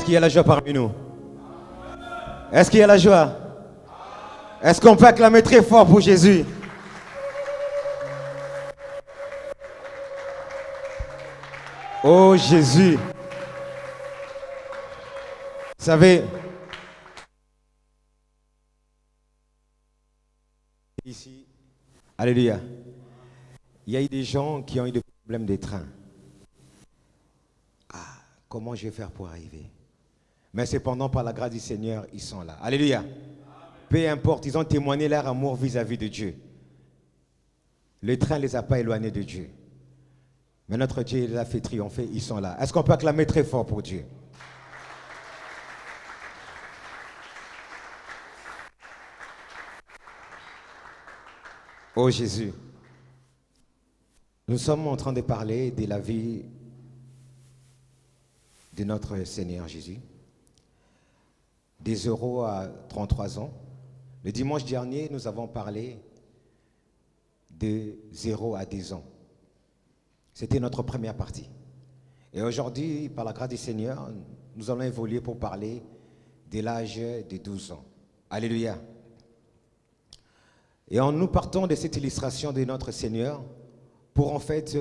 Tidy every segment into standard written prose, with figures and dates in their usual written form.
qu'il y a la joie parmi nous? Est-ce qu'il y a la joie? Est-ce qu'on peut acclamer très fort pour Jésus? Oh Jésus! Vous savez, ici, alléluia, il y a eu des gens qui ont eu des problèmes de train. Ah, comment je vais faire pour arriver? Mais cependant, par la grâce du Seigneur, ils sont là. Alléluia. Peu importe, ils ont témoigné leur amour vis-à-vis de Dieu. Le train ne les a pas éloignés de Dieu. Mais notre Dieu les a fait triompher, ils sont là. Est-ce qu'on peut acclamer très fort pour Dieu? Oh Jésus, nous sommes en train de parler de la vie de notre Seigneur Jésus, des 0 à 33 ans. Le dimanche dernier, nous avons parlé de 0 à 10 ans. C'était notre première partie. Et aujourd'hui, par la grâce du Seigneur, nous allons évoluer pour parler de l'âge de 12 ans. Alléluia. Et en nous partons de cette illustration de notre Seigneur pour en fait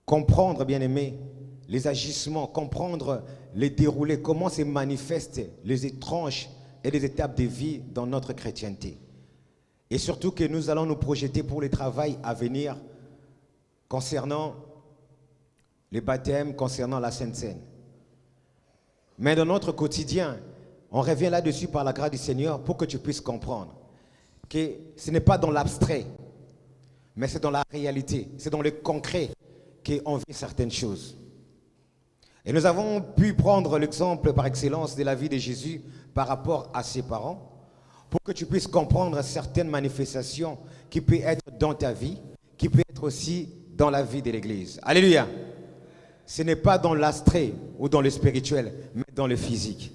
comprendre, bien aimé, les agissements, comprendre les déroulés, comment se manifestent les étranges et les étapes de vie dans notre chrétienté. Et surtout que nous allons nous projeter pour le travail à venir concernant les baptêmes, concernant la Sainte Seine. Mais dans notre quotidien, on revient là-dessus par la grâce du Seigneur pour que tu puisses comprendre que ce n'est pas dans l'abstrait, mais c'est dans la réalité, c'est dans le concret qu'on vit certaines choses. Et nous avons pu prendre l'exemple par excellence de la vie de Jésus par rapport à ses parents pour que tu puisses comprendre certaines manifestations qui peuvent être dans ta vie, qui peuvent être aussi dans la vie de l'Église. Alléluia. Ce n'est pas dans l'abstrait ou dans le spirituel, mais dans le physique.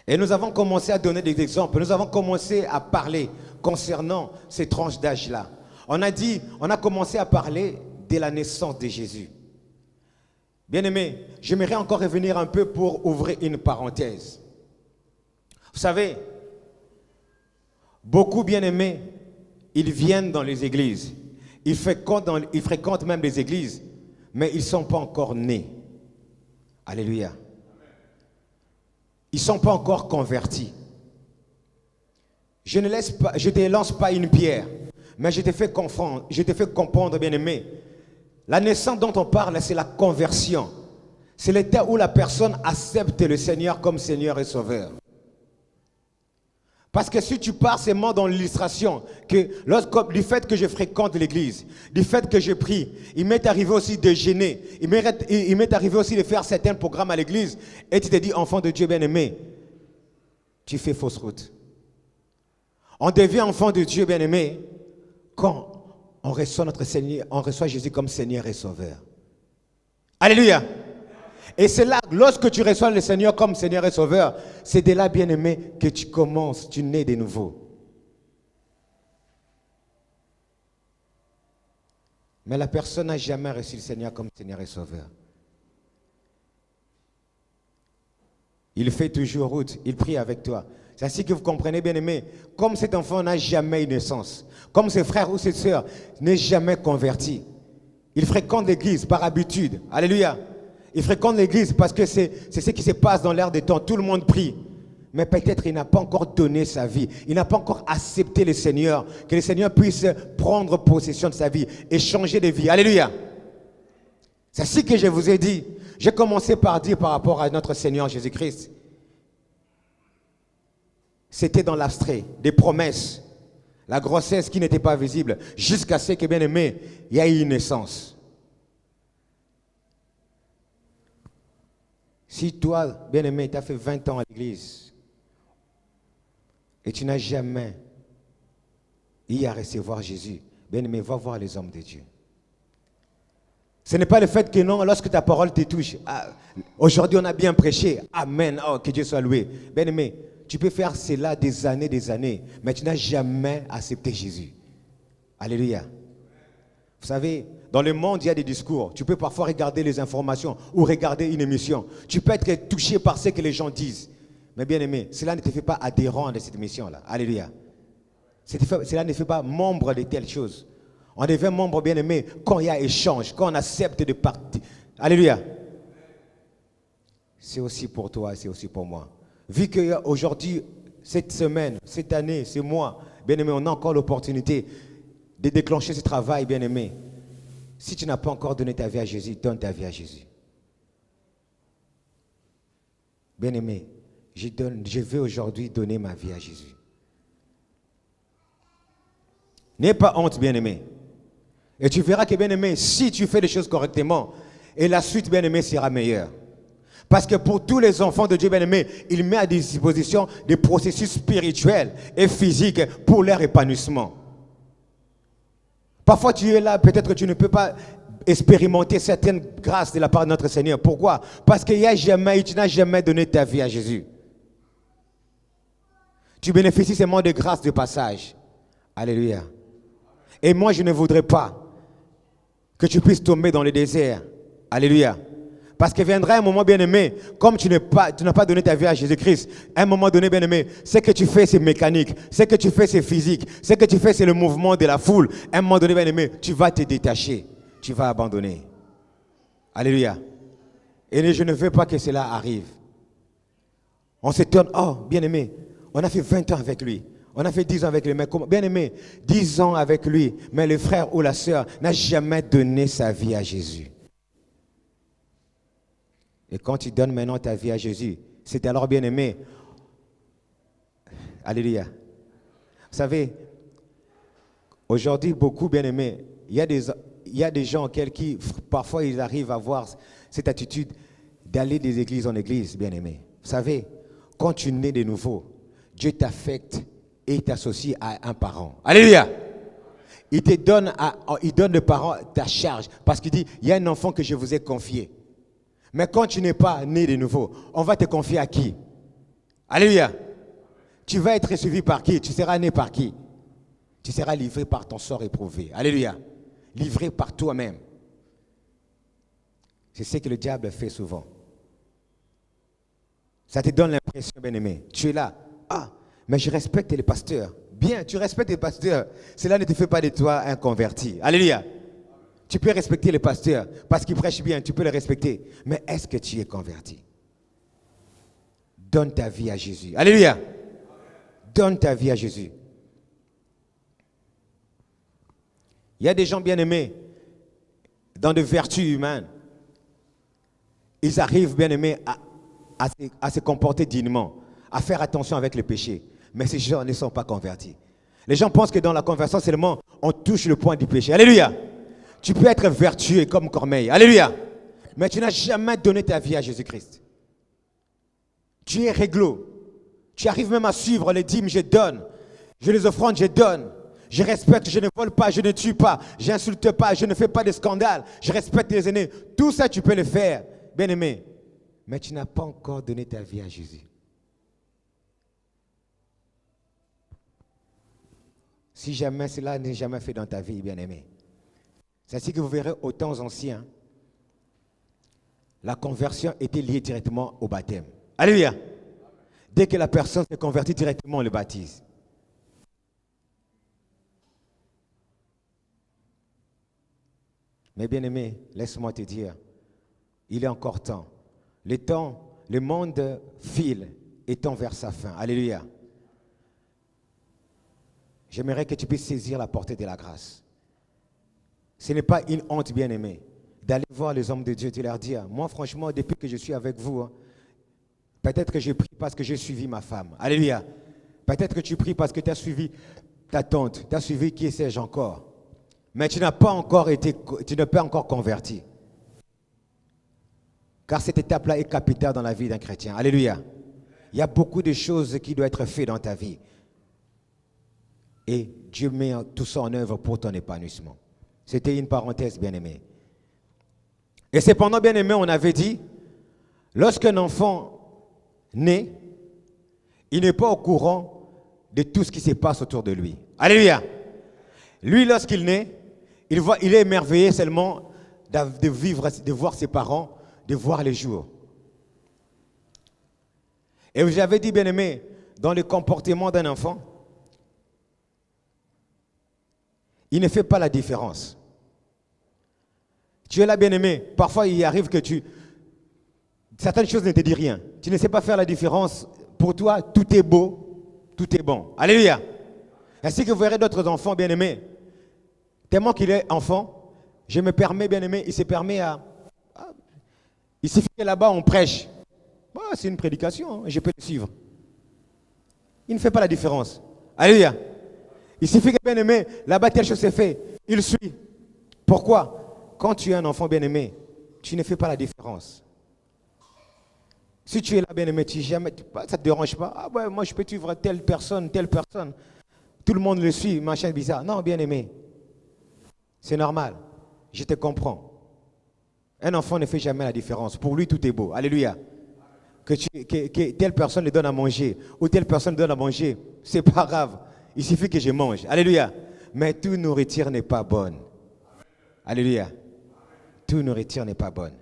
Et nous avons commencé à donner des exemples. Nous avons commencé à parler concernant ces tranches d'âge-là. On a commencé à parler de la naissance de Jésus. Bien-aimés, j'aimerais encore revenir un peu pour ouvrir une parenthèse. Vous savez, beaucoup bien-aimés, ils viennent dans les églises. Ils fréquentent même les églises, mais ils ne sont pas encore nés. Alléluia. Ils ne sont pas encore convertis. Je ne te lance pas une pierre, mais je te fais comprendre, bien-aimé. La naissance dont on parle, c'est la conversion. C'est l'état où la personne accepte le Seigneur comme Seigneur et Sauveur. Parce que si tu pars seulement dans l'illustration, du fait que je fréquente l'église, du fait que je prie, il m'est arrivé aussi de gêner, il m'est arrivé aussi de faire certains programmes à l'église, et tu te dis, enfant de Dieu bien-aimé, tu fais fausse route. On devient enfant de Dieu bien-aimé quand on reçoit notre Seigneur, on reçoit Jésus comme Seigneur et Sauveur. Alléluia. Et c'est là, lorsque tu reçois le Seigneur comme Seigneur et Sauveur, c'est de là, bien-aimé, que tu nais de nouveau. Mais la personne n'a jamais reçu le Seigneur comme Seigneur et Sauveur. Il fait toujours route, il prie avec toi. C'est ainsi que vous comprenez, bien-aimé, comme cet enfant n'a jamais eu naissance, comme ses frères ou ses sœurs n'est jamais converti, il fréquente l'église par habitude. Alléluia. Il fréquente l'église parce que c'est ce qui se passe dans l'air des temps. Tout le monde prie. Mais peut-être il n'a pas encore donné sa vie. Il n'a pas encore accepté le Seigneur. Que le Seigneur puisse prendre possession de sa vie et changer de vie. Alléluia. C'est ce que je vous ai dit. J'ai commencé par dire par rapport à notre Seigneur Jésus-Christ. C'était dans l'abstrait, des promesses. La grossesse qui n'était pas visible. Jusqu'à ce que, bien aimé, il y a eu une naissance. Si toi, bien-aimé, tu as fait 20 ans à l'église et tu n'as jamais eu à recevoir Jésus, bien-aimé, va voir les hommes de Dieu. Ce n'est pas le fait que non, lorsque ta parole te touche, aujourd'hui on a bien prêché, amen, oh, que Dieu soit loué. Bien-aimé, tu peux faire cela des années, mais tu n'as jamais accepté Jésus. Alléluia. Vous savez, Dans le monde, il y a des discours. Tu peux parfois regarder les informations ou regarder une émission. Tu peux être touché par ce que les gens disent. Mais bien aimé, cela ne te fait pas adhérent de cette émission-là. Alléluia. Cela ne fait pas membre de telle chose. On devient membre, bien aimé, quand il y a échange, quand on accepte de partir. Alléluia. C'est aussi pour toi, c'est aussi pour moi. Vu qu'aujourd'hui, cette semaine, cette année, ce mois, bien aimé, on a encore l'opportunité de déclencher ce travail, bien aimé. Si tu n'as pas encore donné ta vie à Jésus, donne ta vie à Jésus. Bien aimé, je veux aujourd'hui donner ma vie à Jésus. N'aie pas honte, bien aimé. Et tu verras que, bien aimé, si tu fais les choses correctement, et la suite, bien aimé, sera meilleure. Parce que pour tous les enfants de Dieu, bien aimé, il met à disposition des processus spirituels et physiques pour leur épanouissement. Parfois, tu es là, peut-être que tu ne peux pas expérimenter certaines grâces de la part de notre Seigneur. Pourquoi? Parce que tu n'as jamais donné ta vie à Jésus. Tu bénéficies seulement de grâces de passage. Alléluia. Et moi, je ne voudrais pas que tu puisses tomber dans le désert. Alléluia. Parce que viendra un moment, bien-aimé, comme tu n'as pas donné ta vie à Jésus-Christ, à un moment donné, bien-aimé, ce que tu fais, c'est mécanique. Ce que tu fais, c'est physique. Ce que tu fais, c'est le mouvement de la foule. À un moment donné, bien-aimé, tu vas te détacher. Tu vas abandonner. Alléluia. Et je ne veux pas que cela arrive. On s'étonne, oh, bien-aimé, on a fait 20 ans avec lui. On a fait 10 ans avec lui. Mais bien-aimé, 10 ans avec lui, mais le frère ou la sœur n'a jamais donné sa vie à Jésus. Et quand tu donnes maintenant ta vie à Jésus, c'est alors bien-aimé. Alléluia. Vous savez, aujourd'hui, beaucoup bien-aimés, il y a des gens qui, parfois, ils arrivent à avoir cette attitude d'aller des églises en église, bien-aimés. Vous savez, quand tu nais de nouveau, Dieu t'affecte et t'associe à un parent. Alléluia. Il donne le parent ta charge parce qu'il dit, il y a un enfant que je vous ai confié. Mais quand tu n'es pas né de nouveau, on va te confier à qui? Alléluia. Tu vas être suivi par qui? Tu seras né par qui? Tu seras livré par ton sort éprouvé. Alléluia. Livré par toi-même. C'est ce que le diable fait souvent. Ça te donne l'impression, bien-aimé. Tu es là. Ah, mais je respecte les pasteurs. Bien, tu respectes les pasteurs. Cela ne te fait pas de toi un converti. Alléluia. Tu peux respecter les pasteurs parce qu'ils prêchent bien, tu peux les respecter. Mais est-ce que tu es converti? Donne ta vie à Jésus. Alléluia. Donne ta vie à Jésus. Il y a des gens bien-aimés dans des vertus humaines. Ils arrivent bien-aimés à se comporter dignement, à faire attention avec le péché. Mais ces gens ne sont pas convertis. Les gens pensent que dans la conversion seulement, on touche le point du péché. Alléluia. Tu peux être vertueux comme Corneille. Alléluia. Mais tu n'as jamais donné ta vie à Jésus-Christ. Tu es réglo. Tu arrives même à suivre les dîmes, je donne. Je les offrandes, je donne. Je respecte, je ne vole pas, je ne tue pas. Je n'insulte pas, je ne fais pas de scandale. Je respecte les aînés. Tout ça, tu peux le faire, bien-aimé. Mais tu n'as pas encore donné ta vie à Jésus. Si jamais cela n'est jamais fait dans ta vie, bien-aimé, c'est ainsi que vous verrez aux temps anciens, la conversion était liée directement au baptême. Alléluia. Dès que la personne se convertit directement, on le baptise. Mais bien-aimé, laisse-moi te dire, il est encore temps. Le monde file et tend vers sa fin. Alléluia. J'aimerais que tu puisses saisir la portée de la grâce. Ce n'est pas une honte, bien-aimé, d'aller voir les hommes de Dieu et de leur dire, moi franchement, depuis que je suis avec vous, peut-être que j'ai pris parce que j'ai suivi ma femme. Alléluia. Peut-être que tu pries parce que tu as suivi ta tante, tu as suivi qui sais-je encore. Mais tu n'as pas encore converti. Car cette étape-là est capitale dans la vie d'un chrétien. Alléluia. Il y a beaucoup de choses qui doivent être faites dans ta vie. Et Dieu met tout ça en œuvre pour ton épanouissement. C'était une parenthèse, bien-aimé. Et cependant, bien-aimé, on avait dit, lorsqu'un enfant naît, il n'est pas au courant de tout ce qui se passe autour de lui. Alléluia. Lui, lorsqu'il naît, Il est émerveillé seulement de vivre, de voir ses parents, de voir les jours. Et j'avais dit, bien aimé, dans le comportement d'un enfant, il ne fait pas la différence. Tu es là, bien aimé. Parfois, il arrive que certaines choses ne te disent rien. Tu ne sais pas faire la différence. Pour toi, tout est beau, tout est bon. Alléluia. Ainsi que vous verrez d'autres enfants, bien aimés. Tellement qu'il est enfant, je me permets, bien aimé, il se permet il suffit que là-bas, on prêche. Bon, c'est une prédication, hein, je peux le suivre. Il ne fait pas la différence. Alléluia. Il suffit que, bien aimé, là-bas, telle chose est faite. Il suit. Pourquoi? Quand tu es un enfant bien aimé, tu ne fais pas la différence. Si tu es là, bien aimé, ça ne te dérange pas. Ah ouais, moi je peux suivre telle personne. Tout le monde le suit, machin bizarre. Non, bien aimé. C'est normal. Je te comprends. Un enfant ne fait jamais la différence. Pour lui, tout est beau. Alléluia. Que telle personne lui donne à manger ou telle personne lui donne à manger, c'est pas grave. Il suffit que je mange. Alléluia. Mais toute nourriture n'est pas bonne. Alléluia. Toute nourriture n'est pas bonne.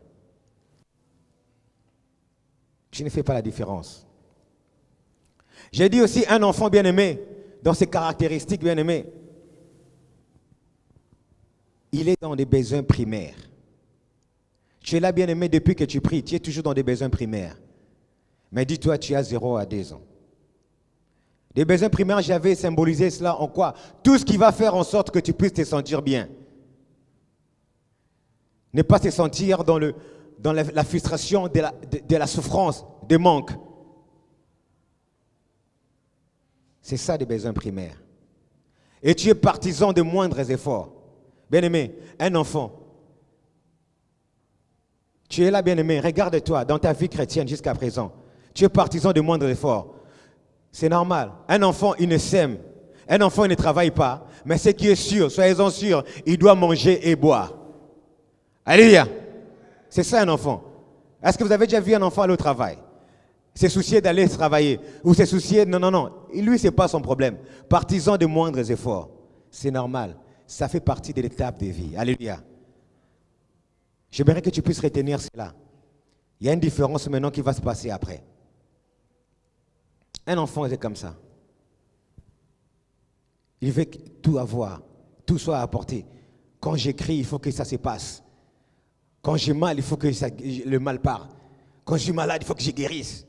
Tu ne fais pas la différence. J'ai dit aussi un enfant bien-aimé, dans ses caractéristiques bien-aimées, il est dans des besoins primaires. Tu es là bien-aimé depuis que tu pries, tu es toujours dans des besoins primaires. Mais dis-toi, tu as 0 à 2 ans. Les besoins primaires, j'avais symbolisé cela en quoi? Tout ce qui va faire en sorte que tu puisses te sentir bien. Ne pas te sentir dans la frustration de la souffrance, des manques. C'est ça des besoins primaires. Et tu es partisan de moindres efforts. Bien-aimé, un enfant. Tu es là, bien-aimé, regarde-toi dans ta vie chrétienne jusqu'à présent. Tu es partisan de moindres efforts. C'est normal. Un enfant, il ne sème. Un enfant, il ne travaille pas. Mais ce qui est sûr, soyez-en sûrs, il doit manger et boire. Alléluia. C'est ça un enfant. Est-ce que vous avez déjà vu un enfant aller au travail? Se soucier d'aller travailler. Ou se soucier... Non. Lui, ce n'est pas son problème. Partisan de moindres efforts. C'est normal. Ça fait partie de l'étape de vie. Alléluia. J'aimerais que tu puisses retenir cela. Il y a une différence maintenant qui va se passer après. Un enfant est comme ça. Il veut tout avoir, tout soit apporté. Quand j'écris, il faut que ça se passe. Quand j'ai mal, il faut que le mal parte. Quand je suis malade, il faut que je guérisse.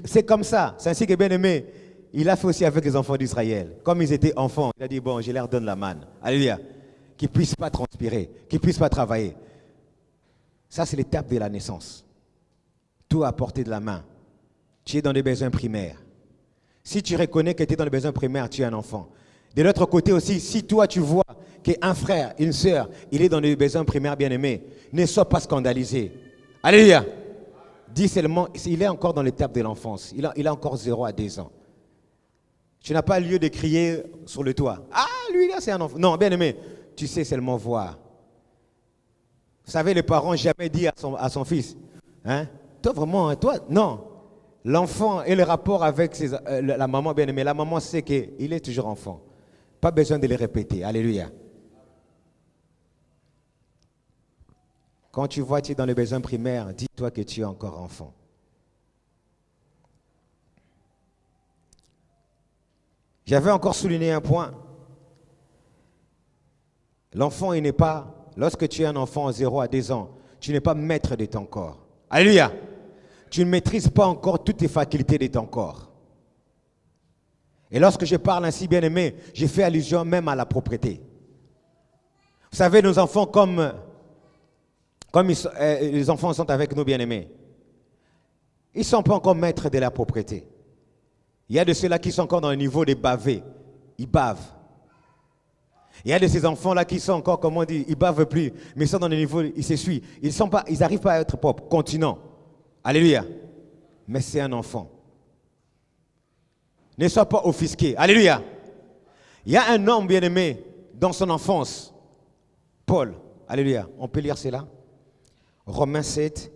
C'est comme ça. C'est ainsi que bien aimé, il a fait aussi avec les enfants d'Israël. Comme ils étaient enfants, il a dit, bon, je leur donne la manne. Alléluia. Qu'ils ne puissent pas transpirer, qu'ils ne puissent pas travailler. Ça, c'est l'étape de la naissance. Tout à portée de la main. Tu es dans les besoins primaires. Si tu reconnais que tu es dans les besoins primaires, tu es un enfant. De l'autre côté aussi, si toi tu vois qu'un frère, une sœur, il est dans les besoins primaires bien-aimés, ne sois pas scandalisé. Alléluia. Dis seulement, il est encore dans l'étape de l'enfance. Il a encore 0 à 2 ans. Tu n'as pas lieu de crier sur le toit. Ah, lui là, c'est un enfant. Non, bien-aimé, tu sais seulement voir. Vous savez, les parents jamais dit à son fils, hein, toi vraiment, toi, non. L'enfant et le rapport avec la maman bien-aimée, la maman sait qu'il est toujours enfant. Pas besoin de le répéter. Alléluia. Quand tu vois que tu es dans les besoins primaires, dis-toi que tu es encore enfant. J'avais encore souligné un point. L'enfant, il n'est pas, lorsque tu es un enfant 0 à 2 ans, tu n'es pas maître de ton corps. Alléluia. Tu ne maîtrises pas encore toutes les facultés de ton corps. Et lorsque je parle ainsi, bien-aimé, je fais allusion même à la propriété. Vous savez, nos enfants, comme les enfants sont avec nous, bien-aimés, ils ne sont pas encore maîtres de la propriété. Il y a de ceux-là qui sont encore dans le niveau des bavés. Ils bavent. Il y a de ces enfants-là qui sont encore, comme on dit, ils ne bavent plus, mais ils sont dans le niveau, ils s'essuient. Ils n'arrivent pas à être propres, continents. Alléluia. Mais c'est un enfant. Ne sois pas offusqué. Alléluia. Il y a un homme bien-aimé dans son enfance. Paul. Alléluia. On peut lire cela. Romains 7.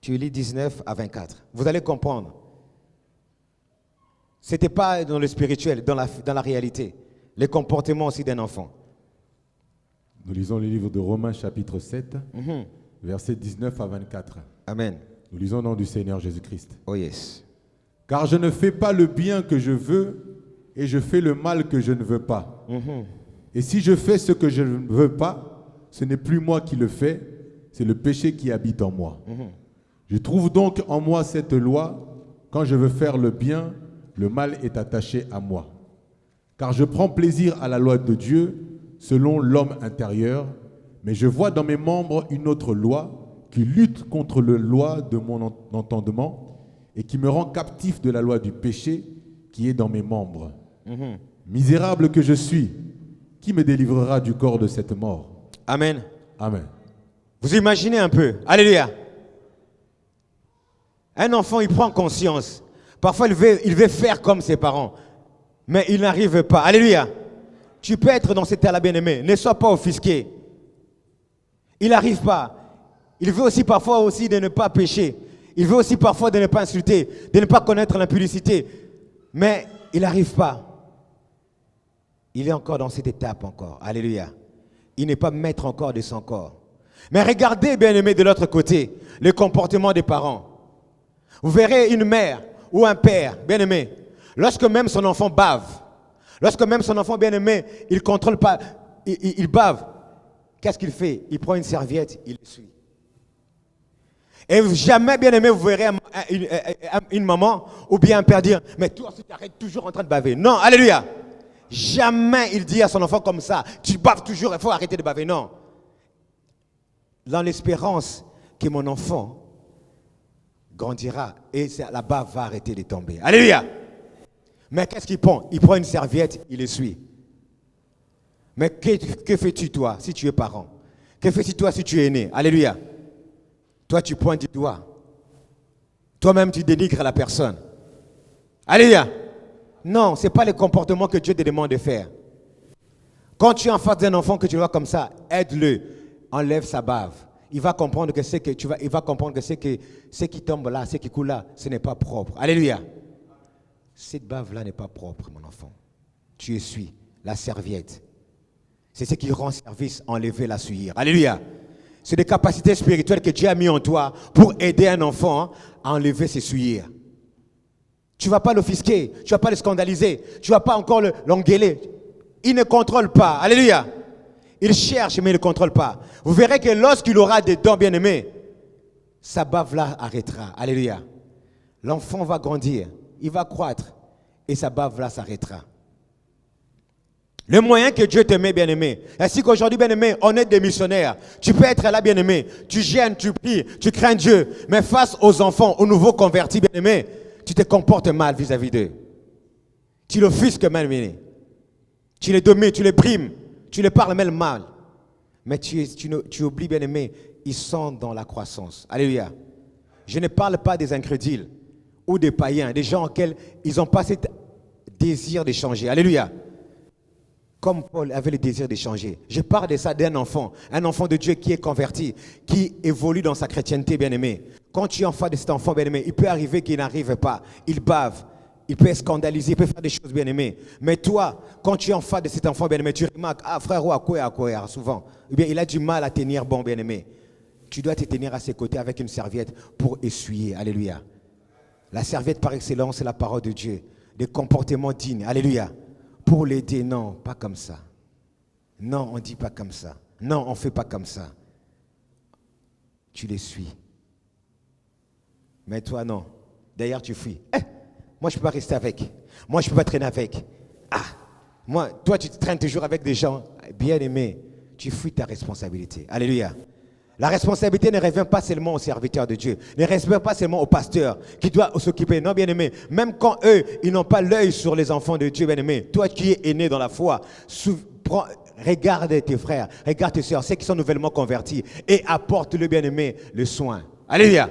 Tu lis 19 à 24. Vous allez comprendre. Ce n'était pas dans le spirituel, dans la réalité. Le comportement aussi d'un enfant. Nous lisons le livre de Romains chapitre 7, versets 19 à 24. Amen. Nous lisons au nom du Seigneur Jésus-Christ. Oh yes. Car je ne fais pas le bien que je veux et je fais le mal que je ne veux pas. Et si je fais ce que je ne veux pas, ce n'est plus moi qui le fais, c'est le péché qui habite en moi. Je trouve donc en moi cette loi, quand je veux faire le bien, le mal est attaché à moi. Car je prends plaisir à la loi de Dieu selon l'homme intérieur, mais je vois dans mes membres une autre loi qui lutte contre la loi de mon entendement et qui me rend captif de la loi du péché qui est dans mes membres. Misérable que je suis, qui me délivrera du corps de cette mort? Amen. Amen. Vous imaginez un peu. Alléluia. Un enfant, il prend conscience. Parfois, il veut faire comme ses parents, mais il n'arrive pas. Alléluia. Tu peux être dans cet état-là, bien-aimé. Ne sois pas offusqué. Il n'arrive pas. Il veut aussi parfois aussi de ne pas pécher. Il veut aussi parfois de ne pas insulter, de ne pas connaître l'impudicité. Mais il n'arrive pas. Il est encore dans cette étape encore. Alléluia. Il n'est pas maître encore de son corps. Mais regardez, bien-aimé, de l'autre côté, le comportement des parents. Vous verrez une mère ou un père, bien-aimé, lorsque même son enfant bave, lorsque même son enfant bien-aimé, il ne contrôle pas, il bave, qu'est-ce qu'il fait? Il prend une serviette, il essuie. Et jamais, bien-aimé, vous verrez une maman ou bien un père dire, mais toi, tu t'arrêtes toujours en train de baver. Non, alléluia. Jamais il dit à son enfant comme ça, tu baves toujours, il faut arrêter de baver. Non. Dans l'espérance que mon enfant grandira et la bave va arrêter de tomber. Alléluia. Mais qu'est-ce qu'il prend? Il prend une serviette, il essuie. Mais que fais-tu toi si tu es parent? Que fais-tu toi si tu es né? Alléluia. Toi, tu pointes du doigt. Toi-même, tu dénigres la personne. Alléluia. Non, ce n'est pas le comportement que Dieu te demande de faire. Quand tu es en face d'un enfant que tu vois comme ça, aide-le, enlève sa bave. Il va comprendre que ce qui tombe là, ce qui coule là, ce n'est pas propre. Alléluia. Cette bave-là n'est pas propre, mon enfant. Tu essuies la serviette. C'est ce qui rend service, enlever la souillure. Alléluia. C'est des capacités spirituelles que Dieu a mis en toi pour aider un enfant à enlever ses souillures. Tu ne vas pas l'offusquer, tu ne vas pas le scandaliser, tu ne vas pas encore l'engueuler. Il ne contrôle pas. Alléluia. Il cherche, mais il ne contrôle pas. Vous verrez que lorsqu'il aura des dents bien-aimés, sa bave-là arrêtera. Alléluia. L'enfant va grandir, il va croître, et sa bave-là s'arrêtera. Le moyen que Dieu te met, bien-aimé, ainsi qu'aujourd'hui, bien-aimé, on est des missionnaires. Tu peux être là, bien-aimé, tu gênes, tu pries, tu crains Dieu, mais face aux enfants, aux nouveaux convertis, bien-aimé, tu te comportes mal vis-à-vis d'eux. Tu l'offusques, bien-aimé. Tu les domines, tu les brimes, tu les parles même mal. Mais tu oublies, bien-aimé, ils sont dans la croissance. Alléluia. Je ne parle pas des incrédules ou des païens, des gens auxquels ils n'ont pas ce désir d'échanger. Alléluia. Comme Paul avait le désir d'échanger. Je parle de ça d'un enfant, un enfant de Dieu qui est converti, qui évolue dans sa chrétienté, bien-aimé. Quand tu es en face de cet enfant, bien-aimé, il peut arriver qu'il n'arrive pas, il bave, il peut scandaliser, il peut faire des choses, bien-aimé. Mais toi, quand tu es en face de cet enfant, bien-aimé, tu remarques, ah frère, à quoi, souvent. Eh bien, il a du mal à tenir bon, bien-aimé. Tu dois te tenir à ses côtés avec une serviette pour essuyer. Alléluia. La serviette par excellence, c'est la parole de Dieu. Des comportements dignes. Alléluia. Pour l'aider, non, pas comme ça. Non, on ne dit pas comme ça. Non, on ne fait pas comme ça. Tu les suis. Mais toi, non. D'ailleurs, tu fuis. Moi, je ne peux pas rester avec. Moi, je ne peux pas traîner avec. Moi, toi, tu traînes toujours avec des gens bien-aimés. Tu fuis ta responsabilité. Alléluia. La responsabilité ne revient pas seulement aux serviteurs de Dieu, ne revient pas seulement au pasteur qui doit s'occuper. Non, bien-aimé, même quand eux, ils n'ont pas l'œil sur les enfants de Dieu, bien-aimé, toi qui es aîné dans la foi, regarde tes frères, regarde tes soeurs, ceux qui sont nouvellement convertis et apporte-le, bien-aimé, le soin. Alléluia.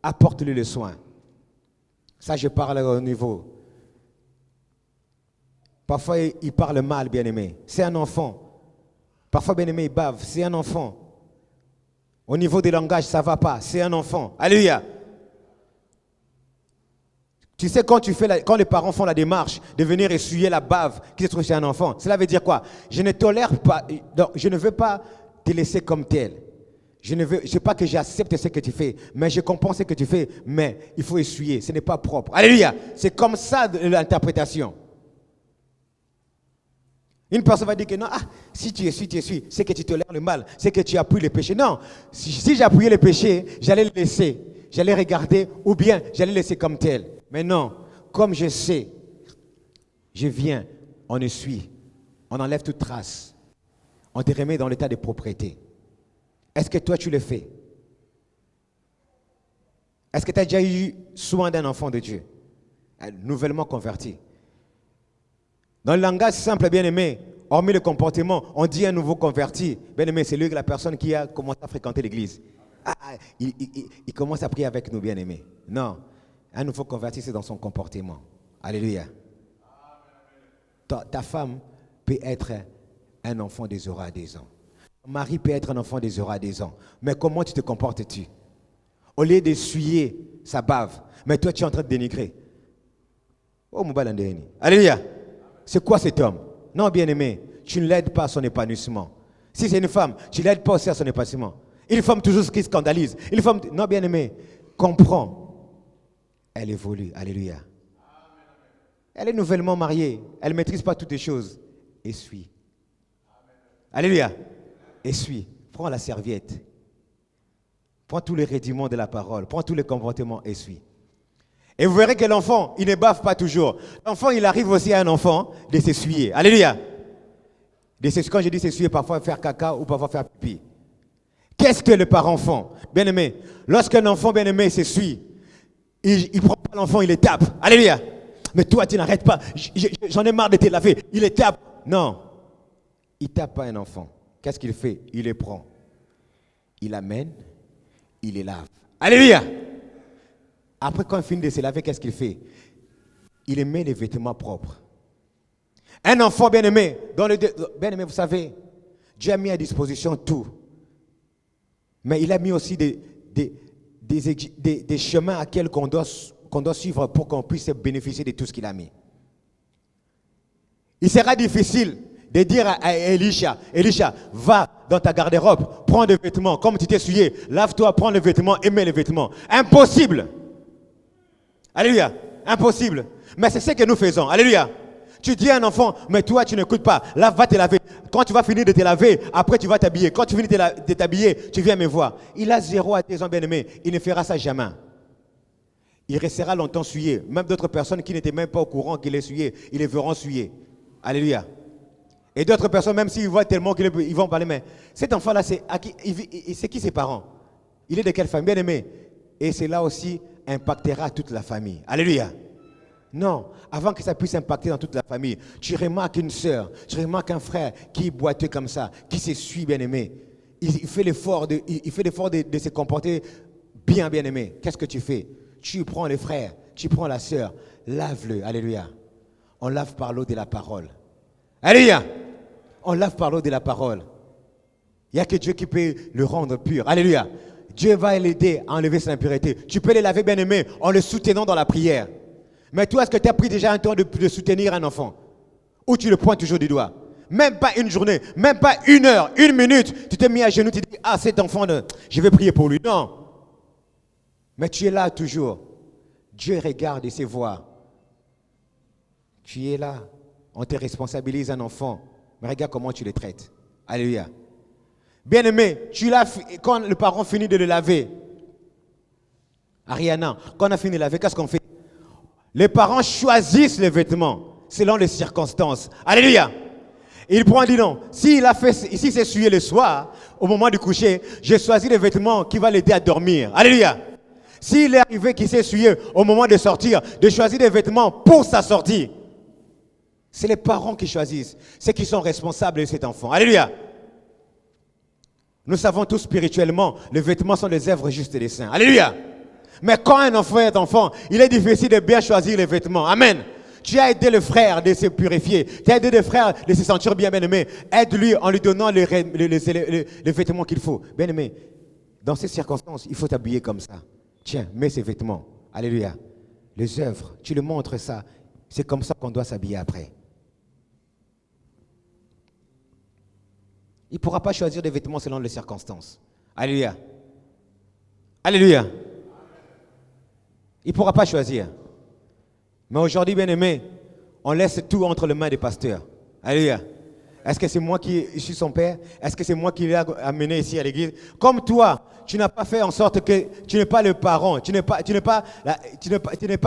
Apporte-le le soin. Ça, je parle au niveau. Parfois, il parle mal, bien-aimé. C'est un enfant. Parfois, bien-aimé, il bave. C'est un enfant. Au niveau des langages, ça ne va pas. C'est un enfant. Alléluia. Tu sais, quand les parents font la démarche de venir essuyer la bave qui se trouve chez un enfant, cela veut dire quoi? Je ne tolère pas, non, je ne veux pas te laisser comme tel. Je ne veux pas que j'accepte ce que tu fais, mais je comprends ce que tu fais, mais il faut essuyer, ce n'est pas propre. Alléluia. C'est comme ça l'interprétation. Une personne va dire que non, si tu essuies, c'est que tu tolères le mal, c'est que tu appuies le péché. Non, si j'appuyais le péché, j'allais le laisser, j'allais regarder, ou bien j'allais laisser comme tel. Mais non, comme je sais, je viens, on essuie, on enlève toute trace, on te remet dans l'état de propriété. Est-ce que toi, tu le fais? Est-ce que tu as déjà eu soin d'un enfant de Dieu, nouvellement converti? Dans le langage simple, bien-aimé, hormis le comportement, on dit un nouveau converti. Bien-aimé, c'est lui, la personne qui a commencé à fréquenter l'église. Il commence à prier avec nous, bien-aimé. Non, un nouveau converti, c'est dans son comportement. Alléluia. Ta femme peut être un enfant des aura à des ans. Ton mari peut être un enfant des aura à des ans. Mais comment tu te comportes-tu? Au lieu d'essuyer sa bave, mais toi, tu es en train de dénigrer. Oh, mon balandéni. Alléluia. C'est quoi cet homme? Non, bien-aimé, tu ne l'aides pas à son épanouissement. Si c'est une femme, tu ne l'aides pas aussi à son épanouissement. Une femme toujours ce qui scandalise. Une femme, non, bien-aimé, comprends. Elle évolue. Alléluia. Elle est nouvellement mariée. Elle ne maîtrise pas toutes les choses. Essuie. Alléluia. Essuie. Prends la serviette. Prends tous les rudiments de la parole. Prends tous les comportements. Essuie. Et vous verrez que l'enfant, il ne bave pas toujours. L'enfant, il arrive aussi à un enfant de s'essuyer. Alléluia. Quand je dis s'essuyer, parfois faire caca ou parfois faire pipi. Qu'est-ce que le parent fait? Bien-aimé, lorsqu'un enfant bien-aimé s'essuie, il prend pas l'enfant, il le tape. Alléluia. Mais toi, tu n'arrêtes pas. J'en ai marre de te laver. Il le tape. Non. Il ne tape pas un enfant. Qu'est-ce qu'il fait? Il les prend. Il l'amène. Il les lave. Alléluia. Après, quand il finit de se laver, qu'est-ce qu'il fait? Il met les vêtements propres. Un enfant bien-aimé, bien-aimé, vous savez, Dieu a mis à disposition tout. Mais il a mis aussi des chemins à quels qu'on doit suivre pour qu'on puisse bénéficier de tout ce qu'il a mis. Il sera difficile de dire à Elisha, va dans ta garde-robe, prends des vêtements, comme tu t'es essuyé, lave-toi, prends les vêtements et mets les vêtements. Impossible. Alléluia. Impossible. Mais c'est ce que nous faisons. Alléluia. Tu dis à un enfant, mais toi, tu n'écoutes pas. Là, va te laver. Quand tu vas finir de te laver, après, tu vas t'habiller. Quand tu finis de t'habiller, tu viens me voir. Il a 0 à 10 ans, bien-aimé. Il ne fera ça jamais. Il restera longtemps souillé. Même d'autres personnes qui n'étaient même pas au courant qu'il est souillé, ils les verront souillés. Alléluia. Et d'autres personnes, même s'ils voient tellement qu'ils vont parler, mais cet enfant-là, c'est qui ses parents? Il est de quelle famille? Bien-aimé. Et cela aussi impactera toute la famille. Alléluia. Non, avant que ça puisse impacter dans toute la famille, tu remarques une sœur, tu remarques un frère qui est boiteux comme ça, qui s'essuie, bien-aimé. Il fait l'effort de se comporter bien, bien-aimé. Qu'est-ce que tu fais? Tu prends le frère, tu prends la sœur, lave-le. Alléluia. On lave par l'eau de la parole. Alléluia. On lave par l'eau de la parole. Il n'y a que Dieu qui peut le rendre pur. Alléluia. Dieu va l'aider à enlever son impureté. Tu peux les laver, bien-aimé, en le soutenant dans la prière. Mais toi, est-ce que tu as pris déjà un temps de soutenir un enfant? Ou tu le pointes toujours du doigt? Même pas une journée, même pas 1 heure, 1 minute. Tu t'es mis à genoux, tu te dis, cet enfant, je vais prier pour lui. Non. Mais tu es là toujours. Dieu regarde et se voit. Tu es là. On te responsabilise un enfant. Mais regarde comment tu le traites. Alléluia. Bien-aimé, quand le parent finit de le laver, Ariana, quand on a fini de laver, qu'est-ce qu'on fait? Les parents choisissent les vêtements selon les circonstances. Alléluia. Il prend et dit non. S'il s'est essuyé le soir, au moment du coucher, j'ai choisi les vêtements qui vont l'aider à dormir. Alléluia. S'il est arrivé qu'il s'est essuyé au moment de sortir, de choisir des vêtements pour sa sortie. C'est les parents qui choisissent. C'est qui sont responsables de cet enfant. Alléluia. Nous savons tous spirituellement, les vêtements sont les œuvres justes des saints. Alléluia. Mais quand un enfant est enfant, il est difficile de bien choisir les vêtements. Amen. Tu as aidé le frère de se purifier. Tu as aidé le frère de se sentir bien aimé. Aide-lui en lui donnant les vêtements qu'il faut. Bien aimé, dans ces circonstances, il faut t'habiller comme ça. Tiens, mets ces vêtements. Alléluia. les œuvres, tu lui montres ça. C'est comme ça qu'on doit s'habiller après. Il ne pourra pas choisir des vêtements selon les circonstances. Alléluia. Alléluia. Il ne pourra pas choisir. Mais aujourd'hui, bien-aimé, on laisse tout entre les mains des pasteurs. Alléluia. Est-ce que c'est moi qui suis son père? Est-ce que c'est moi qui l'ai amené ici à l'église? Comme toi, tu n'as pas fait en sorte que tu n'es pas le parent, tu n'es pas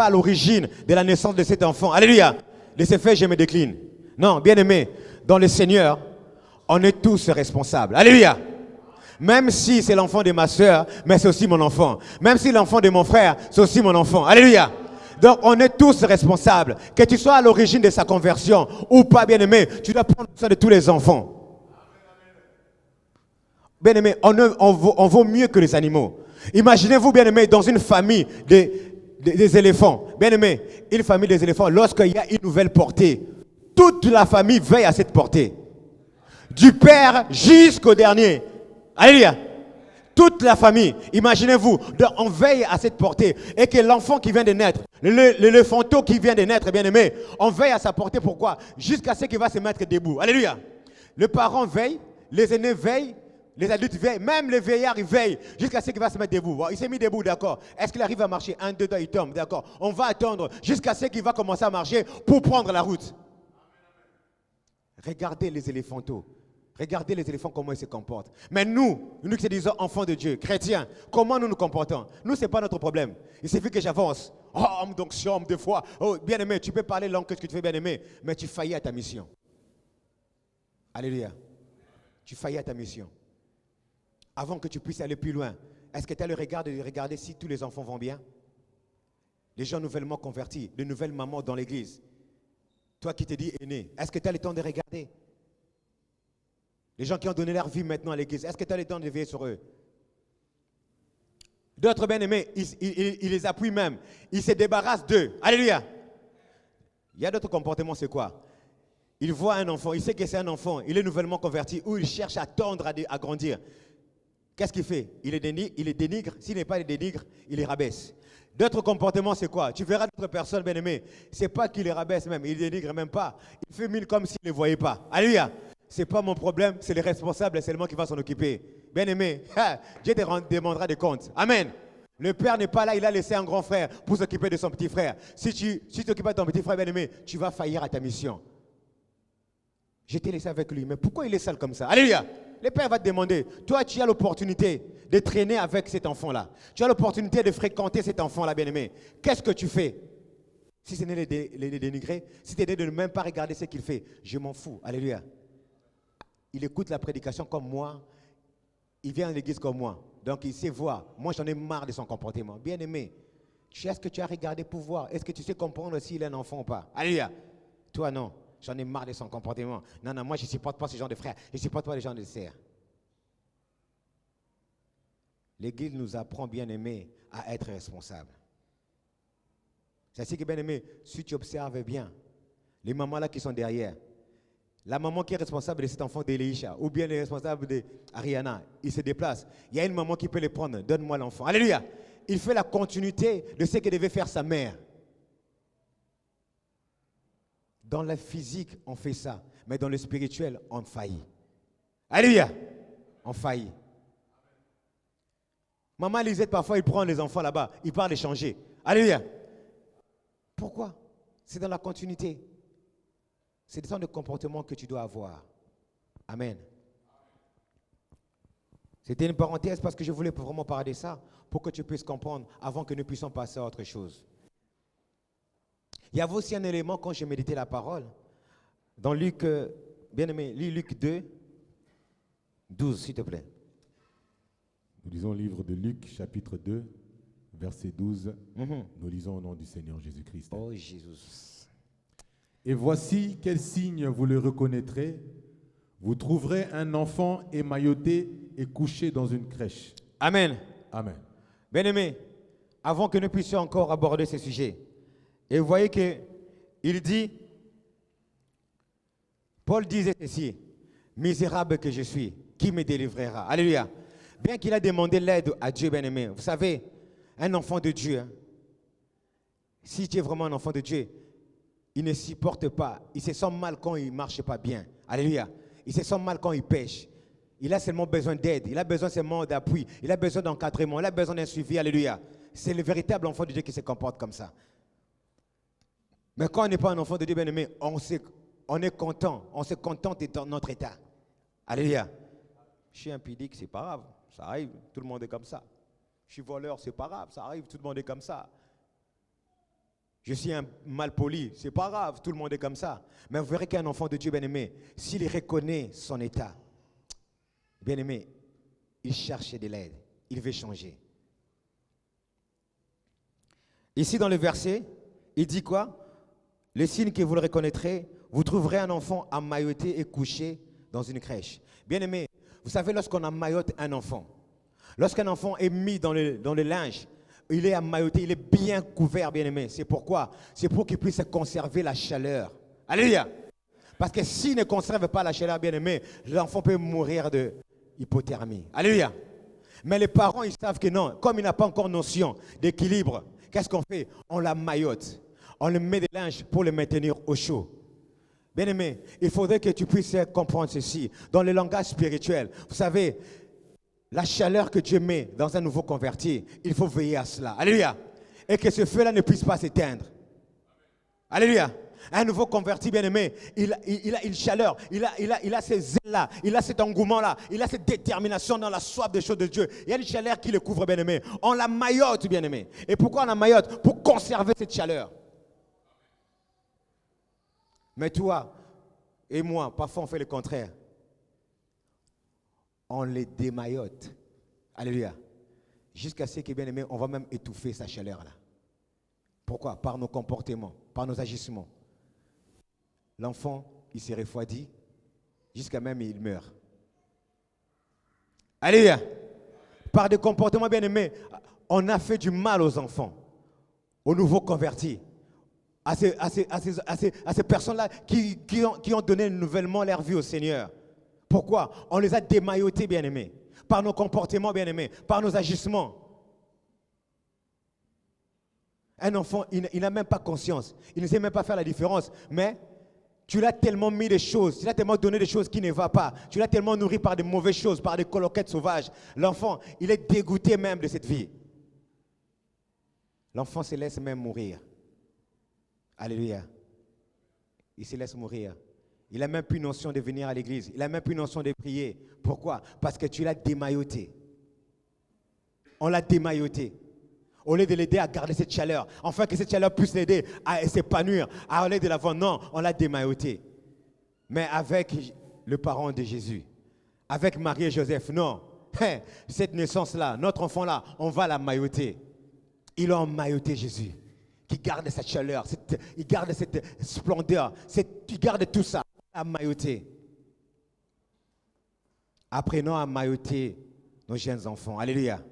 à l'origine de la naissance de cet enfant. Alléluia. De ce fait, je me décline. Non, bien-aimé, dans le Seigneur, on est tous responsables. Alléluia. Même si c'est l'enfant de ma soeur, mais c'est aussi mon enfant. Même si l'enfant de mon frère, c'est aussi mon enfant. Alléluia. Donc, on est tous responsables. Que tu sois à l'origine de sa conversion ou pas, bien-aimé, tu dois prendre soin de tous les enfants. Bien-aimé, on vaut mieux que les animaux. Imaginez-vous, bien-aimé, dans une famille des éléphants. Bien-aimé, une famille des éléphants, lorsqu'il y a une nouvelle portée, toute la famille veille à cette portée. Du père jusqu'au dernier. Alléluia. Toute la famille, imaginez-vous, on veille à cette portée et que l'enfant qui vient de naître, l'éléphanteau qui vient de naître, bien aimé, on veille à sa portée. Pourquoi? Jusqu'à ce qu'il va se mettre debout. Alléluia. Le parent veille, les aînés veillent, les adultes veillent, même les vieillards ils veillent jusqu'à ce qu'il va se mettre debout. Bon, il s'est mis debout, d'accord. Est-ce qu'il arrive à marcher? 1, 2, 3, il tombe, d'accord. On va attendre jusqu'à ce qu'il va commencer à marcher pour prendre la route. Regardez les éléphantaux. Regardez les éléphants, comment ils se comportent. Mais nous qui se disons enfants de Dieu, chrétiens, comment nous nous comportons? Nous, ce n'est pas notre problème. Il suffit que j'avance. Oh, homme d'onction, homme de foi. Oh, bien-aimé, tu peux parler langue que tu fais, bien-aimé, mais tu faillis à ta mission. Alléluia. Tu faillis à ta mission. Avant que tu puisses aller plus loin, est-ce que tu as le regard de regarder si tous les enfants vont bien? Les gens nouvellement convertis, de nouvelles mamans dans l'église. Toi qui te dis aîné, est-ce que tu as le temps de regarder? Les gens qui ont donné leur vie maintenant à l'église, est-ce que tu as le temps de veiller sur eux? D'autres bien-aimés, ils les appuient même. Ils se débarrassent d'eux. Alléluia. Il y a d'autres comportements, c'est quoi? Il voit un enfant, il sait que c'est un enfant, il est nouvellement converti, ou il cherche à tendre, à grandir. Qu'est-ce qu'il fait? Il les dénigre. S'il n'est pas les dénigre, il les rabaisse. D'autres comportements, c'est quoi? Tu verras d'autres personnes, bien-aimées, c'est pas qu'il les rabaisse même, il les dénigre même pas. Il fait mine comme s'il ne les voyait pas. Alléluia. Ce n'est pas mon problème, c'est le responsable seulement qui va s'en occuper. Bien-aimé, Dieu te demandera des comptes. Amen. Le père n'est pas là, il a laissé un grand frère pour s'occuper de son petit frère. Si tu t'occupes de ton petit frère, bien-aimé, tu vas faillir à ta mission. Je t'ai laissé avec lui, mais pourquoi il est sale comme ça? Alléluia. Le père va te demander, toi tu as l'opportunité de traîner avec cet enfant-là. Tu as l'opportunité de fréquenter cet enfant-là, bien-aimé. Qu'est-ce que tu fais? Si ce n'est les dénigrer, si tu es de ne même pas regarder ce qu'il fait, je m'en fous. Alléluia. Il écoute la prédication comme moi. Il vient à l'église comme moi. Donc il sait voir. Moi, j'en ai marre de son comportement. Bien-aimé, est-ce que tu as regardé pour voir? Est-ce que tu sais comprendre s'il est un enfant ou pas? Alléluia. Toi, non. J'en ai marre de son comportement. Non, moi, je ne supporte pas ce genre de frères. Je ne supporte pas les gens de sœurs. L'église nous apprend, bien-aimé, à être responsable. C'est ainsi que, bien-aimé, si tu observes bien, les mamans là qui sont derrière, la maman qui est responsable de cet enfant d'Elisha, ou bien le responsable d'Ariana, il se déplace. Il y a une maman qui peut le prendre. Donne-moi l'enfant. Alléluia. Il fait la continuité de ce que devait faire sa mère. Dans le physique, on fait ça. Mais dans le spirituel, on faillit. Alléluia. On faillit. Maman Lisette, parfois, il prend les enfants là-bas. Il part les changer. Alléluia. Pourquoi? C'est dans la continuité. C'est le genre de comportement que tu dois avoir. Amen. C'était une parenthèse parce que je voulais vraiment parler de ça pour que tu puisses comprendre avant que nous puissions passer à autre chose. Il y avait aussi un élément quand j'ai médité la parole. Dans Luc, bien-aimé, lis Luc 2, 12, s'il te plaît. Nous lisons le livre de Luc, chapitre 2, verset 12. Nous lisons au nom du Seigneur Jésus-Christ. Oh Jésus. Et voici quel signe vous le reconnaîtrez. Vous trouverez un enfant émailloté et couché dans une crèche. Amen. Amen. Bien-aimé, avant que nous puissions encore aborder ce sujet, et vous voyez qu'il dit, Paul disait ceci, misérable que je suis, qui me délivrera? Alléluia. Bien qu'il a demandé l'aide à Dieu, bien-aimé, vous savez, un enfant de Dieu, Si tu es vraiment un enfant de Dieu, il ne supporte pas. Il se sent mal quand il ne marche pas bien. Alléluia. Il se sent mal quand il pêche. Il a seulement besoin d'aide. Il a besoin seulement d'appui. Il a besoin d'encadrement. Il a besoin d'un suivi. Alléluia. C'est le véritable enfant de Dieu qui se comporte comme ça. Mais quand on n'est pas un enfant de Dieu, bien-aimé, on est content. On se contente dans notre état. Alléluia. Je suis impudique, c'est pas grave. Ça arrive. Tout le monde est comme ça. Je suis voleur, c'est pas grave. Ça arrive. Tout le monde est comme ça. Je suis un malpoli, c'est pas grave, tout le monde est comme ça. Mais vous verrez qu'un enfant de Dieu, bien-aimé, s'il reconnaît son état, bien-aimé, il cherche de l'aide, il veut changer. Ici dans le verset, il dit quoi? Le signe que vous le reconnaîtrez, vous trouverez un enfant emmailloté et couché dans une crèche. Bien-aimé, vous savez, lorsqu'on emmaillote un enfant, lorsqu'un enfant est mis dans le linge, il est emmailloté, il est bien couvert, bien-aimé. C'est pourquoi? C'est pour qu'il puisse conserver la chaleur. Alléluia. Parce que s'il ne conserve pas la chaleur, bien-aimé, l'enfant peut mourir de hypothermie. Alléluia. Mais les parents, ils savent que non. Comme il n'a pas encore notion d'équilibre, qu'est-ce qu'on fait? On l'emmaillote. On le met des linges pour le maintenir au chaud. Bien-aimé, il faudrait que tu puisses comprendre ceci. Dans le langage spirituel, vous savez, la chaleur que Dieu met dans un nouveau converti, il faut veiller à cela. Alléluia. Et que ce feu-là ne puisse pas s'éteindre. Alléluia. Un nouveau converti, bien-aimé, il a une chaleur, il a ces zèles-là, il a cet engouement-là, il a cette détermination dans la soif des choses de Dieu. Il y a une chaleur qui le couvre, bien-aimé. On la maillote, bien-aimé. Et pourquoi on la maillote? Pour conserver cette chaleur. Mais toi et moi, parfois on fait le contraire. On les démaillote. Alléluia. Jusqu'à ce que, bien aimé, on va même étouffer sa chaleur là. Pourquoi? Par nos comportements, par nos agissements. L'enfant, il s'est refroidi, jusqu'à même il meurt. Alléluia. Par des comportements, bien aimés, on a fait du mal aux enfants, aux nouveaux convertis, à ces personnes-là qui ont donné nouvellement leur vie au Seigneur. Pourquoi? On les a démaillotés, bien-aimés, par nos comportements, bien-aimés, par nos agissements. Un enfant, il n'a même pas conscience, il ne sait même pas faire la différence, mais tu l'as tellement mis des choses, tu l'as tellement donné des choses qui ne vont pas, tu l'as tellement nourri par des mauvaises choses, par des coloquettes sauvages. L'enfant, il est dégoûté même de cette vie. L'enfant se laisse même mourir. Alléluia. Il se laisse mourir. Il n'a même plus notion de venir à l'église. Il n'a même plus notion de prier. Pourquoi? Parce que tu l'as démailloté. On l'a démailloté. Au lieu de l'aider à garder cette chaleur, afin que cette chaleur puisse l'aider à s'épanouir, à aller de l'avant. Non, on l'a démailloté. Mais avec le parent de Jésus, avec Marie et Joseph, non. Cette naissance-là, notre enfant-là, on va la mailloter. Ils ont mailloté Jésus, qui garde cette chaleur, il garde cette splendeur, il garde tout ça. À mailloter. Apprenons à mailloter nos jeunes enfants. Alléluia.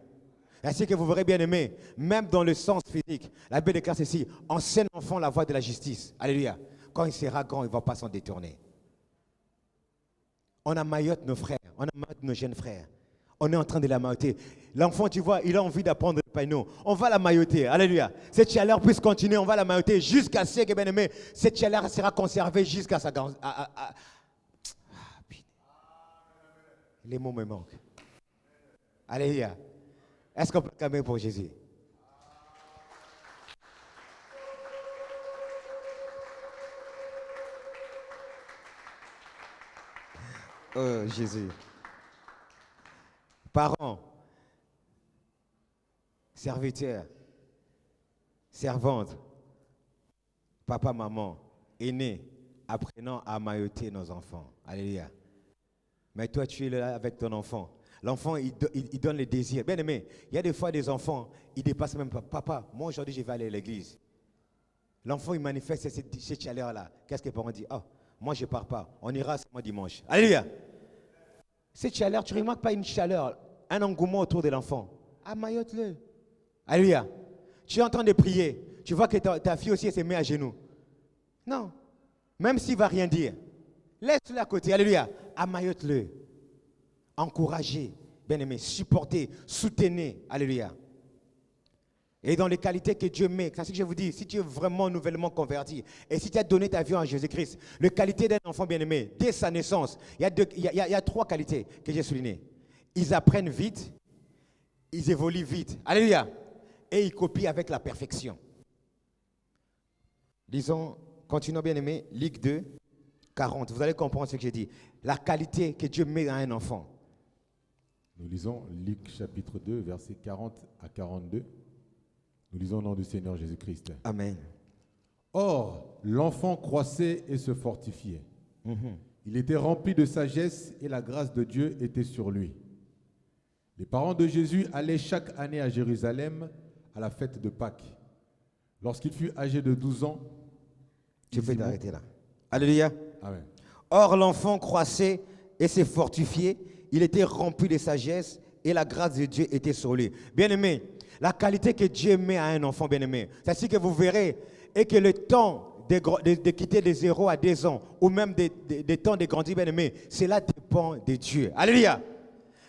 Ainsi que vous verrez, bien aimé, même dans le sens physique, la Bible déclare ceci: enseigne l'enfant la voie de la justice. Alléluia. Quand il sera grand, il ne va pas s'en détourner. On a mailloté nos frères, on a mailloté nos jeunes frères. On est en train de la mailloter. L'enfant, tu vois, il a envie d'apprendre le païno. On va la mailloter. Alléluia. Cette chaleur puisse continuer, on va la mailloter jusqu'à ce que, bien aimé, cette chaleur sera conservée jusqu'à sa grande. Les mots me manquent. Alléluia. Est-ce qu'on peut clamer pour Jésus? Oh, Jésus. Parents, serviteurs, servantes, papa, maman, aînés, apprenons à mailloter nos enfants. Alléluia. Mais toi, tu es là avec ton enfant. L'enfant, il donne les désirs. Bien aimé, il y a des fois des enfants, ils dépassent même pas. Papa, moi aujourd'hui, je vais aller à l'église. L'enfant, il manifeste cette chaleur-là. Qu'est-ce que les parents disent? Oh, moi, je ne pars pas. On ira seulement dimanche. Alléluia. Cette chaleur, tu ne remarques pas une chaleur, un engouement autour de l'enfant. Ah, maillote-le. Alléluia. Tu es en train de prier. Tu vois que ta fille aussi, elle se met à genoux. Non. Même s'il ne va rien dire. Laisse-le à côté. Alléluia. Ah, maillote-le. Encouragez, bien-aimé, supportez, soutenez. Alléluia. Et dans les qualités que Dieu met, c'est ce que je vous dis, si tu es vraiment nouvellement converti, et si tu as donné ta vie à Jésus-Christ, les qualités d'un enfant bien-aimé, dès sa naissance, il y a 3 qualités que j'ai soulignées. Ils apprennent vite, ils évoluent vite. Alléluia. Et ils copient avec la perfection. Disons, continuons bien-aimé, Luc 2, 40. Vous allez comprendre ce que j'ai dit. La qualité que Dieu met dans un enfant. Nous lisons Luc chapitre 2, versets 40 à 42. Nous lisons au nom du Seigneur Jésus-Christ. Amen. Or, l'enfant croissait et se fortifiait. Il était rempli de sagesse et la grâce de Dieu était sur lui. Les parents de Jésus allaient chaque année à Jérusalem à la fête de Pâques. Lorsqu'il fut âgé de 12 ans, Tu peux t'arrêter là. Alléluia. Amen. Or, l'enfant croissait et se fortifiait. Il était rempli de sagesse et la grâce de Dieu était sur lui. Bien-aimé, la qualité que Dieu met à un enfant bien-aimé, c'est ainsi que vous verrez, et que le temps de quitter de 0 à 2 ans, ou même des temps de grandir bien-aimé, cela dépend de Dieu. Alléluia.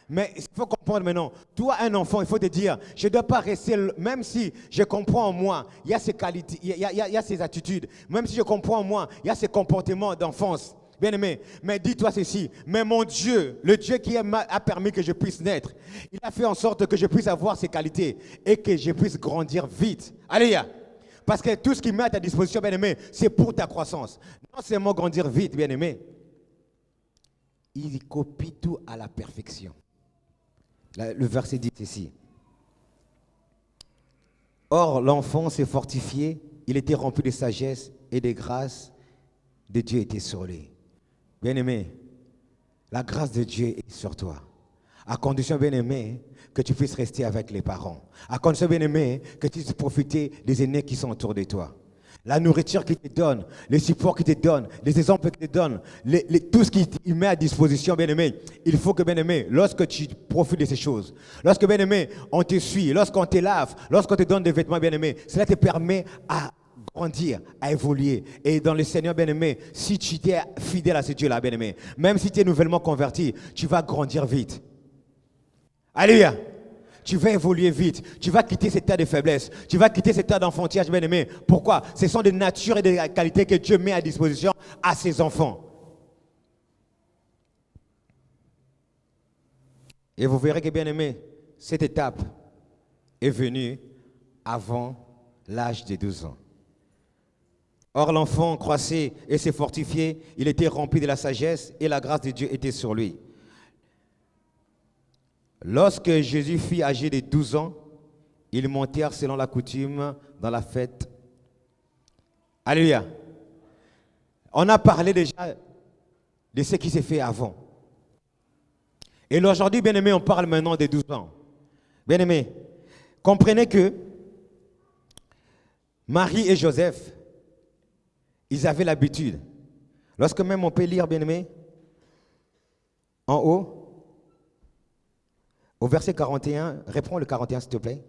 Mais il faut comprendre maintenant, toi un enfant, il faut te dire, je ne dois pas rester, même si je comprends en moi, il y a ces qualités, il y a ces attitudes, même si je comprends en moi, il y a ces comportements d'enfance. Bien-aimé, mais dis-toi ceci, mais mon Dieu, le Dieu qui a permis que je puisse naître, il a fait en sorte que je puisse avoir ces qualités et que je puisse grandir vite. Alléluia. Parce que tout ce qu'il met à ta disposition, bien-aimé, c'est pour ta croissance. Non seulement grandir vite, bien-aimé, il copie tout à la perfection. Le verset dit ceci. Or, l'enfant s'est fortifié, il était rempli de sagesse et de grâce de Dieu était sur lui. Bien-aimé, la grâce de Dieu est sur toi. À condition, bien-aimé, que tu puisses rester avec les parents. À condition, bien-aimé, que tu puisses profiter des aînés qui sont autour de toi. La nourriture qu'il te donne, les supports qu'il te donne, les exemples qu'il te donne, tout ce qu'il met à disposition, bien-aimé, il faut que, bien-aimé, lorsque tu profites de ces choses, lorsque, bien-aimé, on te suit, lorsqu'on te lave, lorsqu'on te donne des vêtements, bien-aimé, cela te permet à grandir, à évoluer. Et dans le Seigneur, bien-aimé, si tu es fidèle à ce Dieu-là, bien-aimé, même si tu es nouvellement converti, tu vas grandir vite. Alléluia. Tu vas évoluer vite. Tu vas quitter cet état de faiblesse. Tu vas quitter cet état d'enfantillage, bien-aimé. Pourquoi? Ce sont des natures et des qualités que Dieu met à disposition à ses enfants. Et vous verrez que, bien-aimé, cette étape est venue avant l'âge de 12 ans. Or, l'enfant croissait et s'est fortifié. Il était rempli de la sagesse et la grâce de Dieu était sur lui. Lorsque Jésus fut âgé de 12 ans, ils montèrent selon la coutume dans la fête. Alléluia. On a parlé déjà de ce qui s'est fait avant. Et aujourd'hui, bien-aimé, on parle maintenant des 12 ans. Bien-aimé, comprenez que Marie et Joseph, ils avaient l'habitude. Lorsque même on peut lire, bien-aimé, en haut, au verset 41, reprends le 41 s'il te plaît.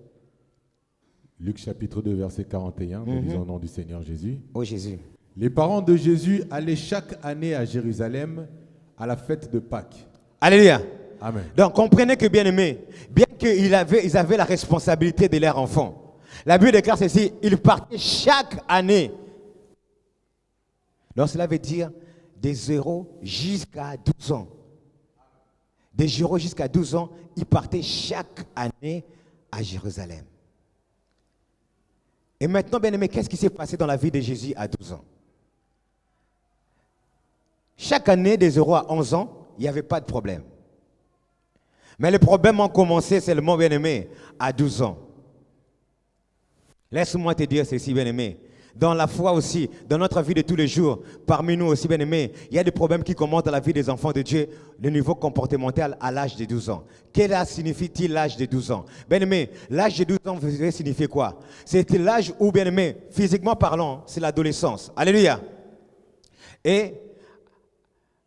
Luc chapitre 2, verset 41, nous lisons au nom du Seigneur Jésus. Oh Jésus. Les parents de Jésus allaient chaque année à Jérusalem à la fête de Pâques. Alléluia. Amen. Donc comprenez que bien-aimés, bien qu'ils avaient la responsabilité de leur enfant, la Bible déclare ceci, ils partaient chaque année. Donc cela veut dire de 0 jusqu'à 12 ans. De 0 jusqu'à 12 ans, ils partaient chaque année à Jérusalem. Et maintenant, bien-aimés, qu'est-ce qui s'est passé dans la vie de Jésus à 12 ans? Chaque année, de 0 à 11 ans, il n'y avait pas de problème. Mais les problèmes ont commencé seulement, bien-aimés, à 12 ans. Laisse-moi te dire ceci, bien-aimé. Dans la foi aussi, dans notre vie de tous les jours, parmi nous aussi, bien-aimés, il y a des problèmes qui commencent dans la vie des enfants de Dieu, le niveau comportemental à l'âge de 12 ans. Quel âge signifie-t-il l'âge de 12 ans? Bien-aimé, l'âge de 12 ans veut signifier quoi? C'est l'âge où, bien-aimé, physiquement parlant, c'est l'adolescence. Alléluia. Et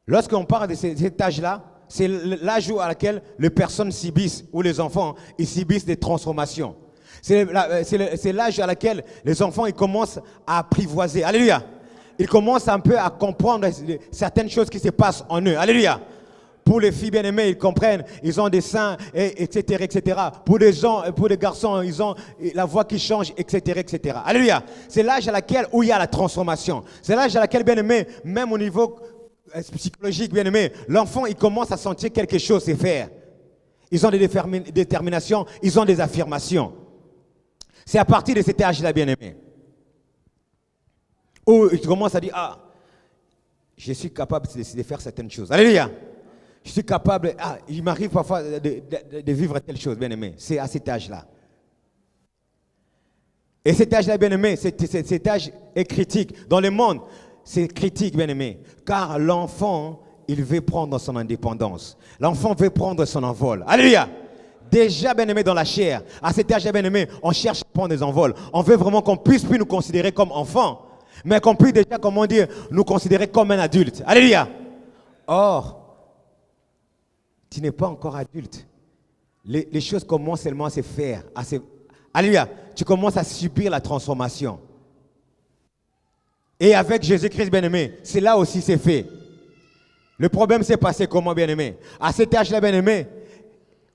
lorsqu'on parle de cet âge-là, c'est l'âge à laquelle les personnes subissent, ou les enfants, ils subissent des transformations. C'est l'âge à laquelle les enfants ils commencent à apprivoiser. Alléluia. Ils commencent un peu à comprendre certaines choses qui se passent en eux. Alléluia. Pour les filles bien-aimées, ils comprennent, ils ont des seins, etc., etc. Pour les gens, pour les garçons, ils ont la voix qui change, etc., etc. Alléluia. C'est l'âge à laquelle où il y a la transformation. C'est l'âge à laquelle, bien-aimé, même au niveau psychologique, bien-aimé, l'enfant, il commence à sentir quelque chose se faire. Ils ont des déterminations, ils ont des affirmations. C'est à partir de cet âge-là, bien-aimé, où ils commencent à dire, ah, je suis capable de faire certaines choses. Alléluia. Je suis capable, il m'arrive parfois de vivre telle chose, bien-aimé. C'est à cet âge-là. Et cet âge-là, bien-aimé, cet âge est critique. Dans le monde, c'est critique, bien-aimé. Car l'enfant, il veut prendre son indépendance. L'enfant veut prendre son envol. Alléluia. Déjà, bien-aimé, dans la chair, à cet âge-là, bien-aimé, on cherche à prendre des envols. On veut vraiment qu'on puisse plus nous considérer comme enfants, mais qu'on puisse déjà, comment dire, nous considérer comme un adulte. Alléluia. Or, tu n'es pas encore adulte. Les choses commencent seulement à se faire. Alléluia. Tu commences à subir la transformation. Et avec Jésus-Christ, bien-aimé, c'est là aussi c'est fait. Le problème s'est passé comment, bien-aimé? À cet âge-là, bien-aimé,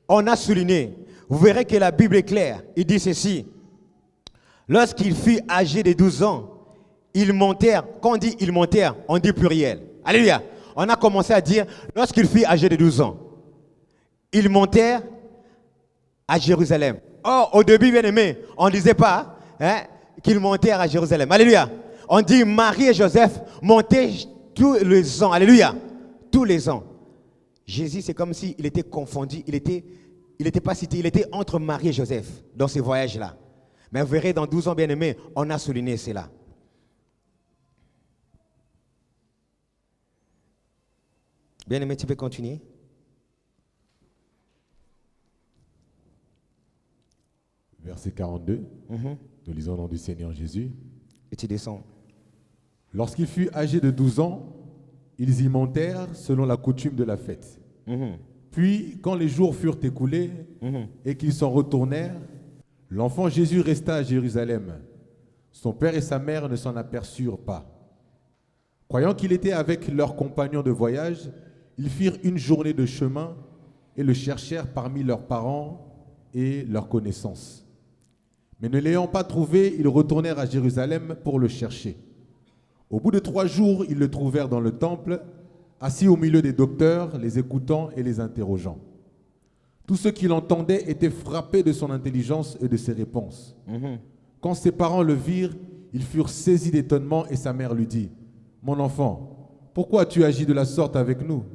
on a souligné. Vous verrez que la Bible est claire. Il dit ceci. Lorsqu'il fut âgé de 12 ans, ils montèrent. Quand on dit ils montèrent, on dit pluriel. Alléluia. On a commencé à dire lorsqu'il fut âgé de 12 ans. Ils montèrent à Jérusalem. Or, au début, bien-aimé, on ne disait pas qu'ils montèrent à Jérusalem. Alléluia. On dit Marie et Joseph montaient tous les ans. Alléluia. Tous les ans. Jésus, c'est comme s'il était confondu. Il était pas cité. Il était entre Marie et Joseph dans ces voyages-là. Mais vous verrez, dans 12 ans, bien-aimé, on a souligné cela. Bien-aimé, tu peux continuer? Verset 42, nous lisons au nom du Seigneur Jésus. Et tu descends. Lorsqu'il fut âgé de 12 ans, ils y montèrent selon la coutume de la fête. Puis, quand les jours furent écoulés et qu'ils s'en retournèrent, l'enfant Jésus resta à Jérusalem. Son père et sa mère ne s'en aperçurent pas. Croyant qu'il était avec leurs compagnons de voyage, ils firent une journée de chemin et le cherchèrent parmi leurs parents et leurs connaissances. Mais ne l'ayant pas trouvé, ils retournèrent à Jérusalem pour le chercher. Au bout de 3 jours, ils le trouvèrent dans le temple, assis au milieu des docteurs, les écoutant et les interrogeant. Tous ceux qui l'entendaient étaient frappés de son intelligence et de ses réponses. Quand ses parents le virent, ils furent saisis d'étonnement et sa mère lui dit, « Mon enfant, pourquoi as-tu agi de la sorte avec nous?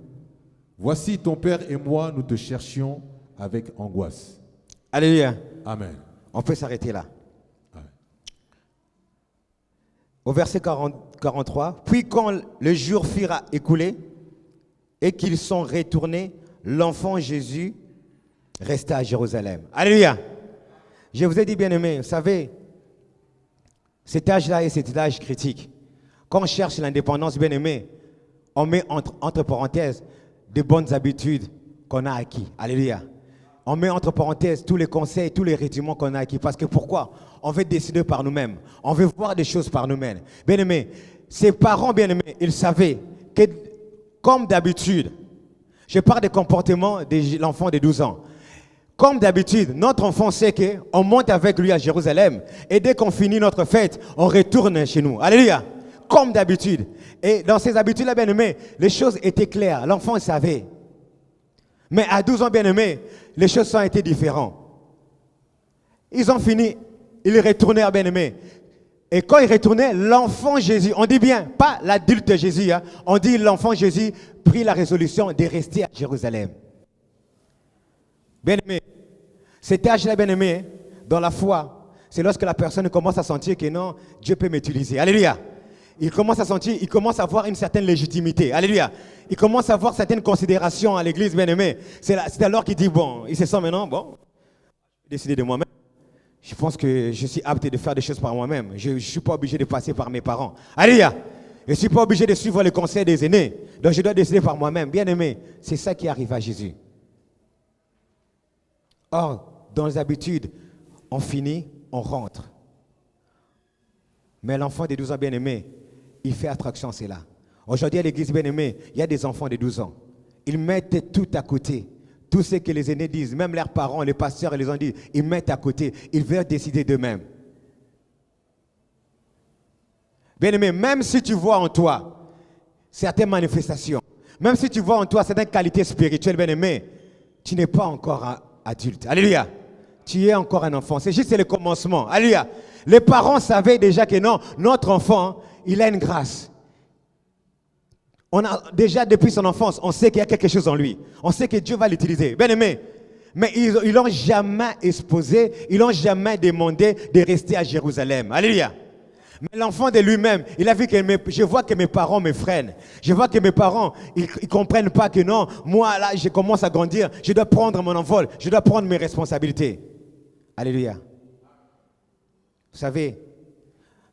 Voici ton père et moi, nous te cherchions avec angoisse. » Alléluia. Amen. On peut s'arrêter là. Amen. Au verset 43, puis quand le jour fut écoulé et qu'ils sont retournés, l'enfant Jésus resta à Jérusalem. Alléluia. Je vous ai dit, bien-aimés, vous savez, cet âge-là est cet âge critique. Quand on cherche l'indépendance, bien-aimés, on met entre parenthèses de bonnes habitudes qu'on a acquis. Alléluia. On met entre parenthèses tous les conseils, tous les rudiments qu'on a acquis. Parce que pourquoi? On veut décider par nous-mêmes. On veut voir des choses par nous-mêmes. Bien-aimés, ses parents, bien-aimés, ils savaient que, comme d'habitude, je parle des comportements de l'enfant de 12 ans. Comme d'habitude, notre enfant sait qu'on monte avec lui à Jérusalem. Et dès qu'on finit notre fête, on retourne chez nous. Alléluia. Comme d'habitude. Et dans ces habitudes-là, bien-aimés, les choses étaient claires. L'enfant savait. Mais à 12 ans, bien-aimés, les choses ont été différentes. Ils ont fini, ils retournèrent, bien-aimés. Et quand ils retournaient, l'enfant Jésus, on dit bien, pas l'adulte Jésus, on dit l'enfant Jésus prit la résolution de rester à Jérusalem. Bien-aimés, cet âge-là, bien-aimés, dans la foi, c'est lorsque la personne commence à sentir que non, Dieu peut m'utiliser. Alléluia. Il commence à sentir, il commence à avoir une certaine légitimité. Alléluia. Il commence à avoir certaines considérations à l'église, bien-aimé. C'est alors qu'il dit, bon, il se sent maintenant, bon, je vais décider de moi-même. Je pense que je suis apte de faire des choses par moi-même. Je ne suis pas obligé de passer par mes parents. Alléluia. Je ne suis pas obligé de suivre les conseils des aînés. Donc je dois décider par moi-même. Bien-aimé, c'est ça qui arrive à Jésus. Or, dans les habitudes, on finit, on rentre. Mais l'enfant de 12 ans, bien-aimé, il fait attraction à cela. Aujourd'hui, à l'église bien-aimée, il y a des enfants de 12 ans. Ils mettent tout à côté. Tout ce que les aînés disent, même leurs parents, les pasteurs, ils les ont dit, ils mettent à côté. Ils veulent décider d'eux-mêmes. Bien-aimé, même si tu vois en toi certaines manifestations, même si tu vois en toi certaines qualités spirituelles, bien-aimé, tu n'es pas encore un adulte. Alléluia. Tu es encore un enfant. C'est juste le commencement. Alléluia. Les parents savaient déjà que non, notre enfant, il a une grâce. On a déjà depuis son enfance, on sait qu'il y a quelque chose en lui. On sait que Dieu va l'utiliser. Bien-aimé. Mais ils l'ont jamais exposé, ils l'ont jamais demandé de rester à Jérusalem. Alléluia. Mais l'enfant de lui-même, il a vu que je vois que mes parents me freinent. Je vois que mes parents, ils ne comprennent pas que non, moi là, je commence à grandir, je dois prendre mon envol, je dois prendre mes responsabilités. Alléluia. Vous savez,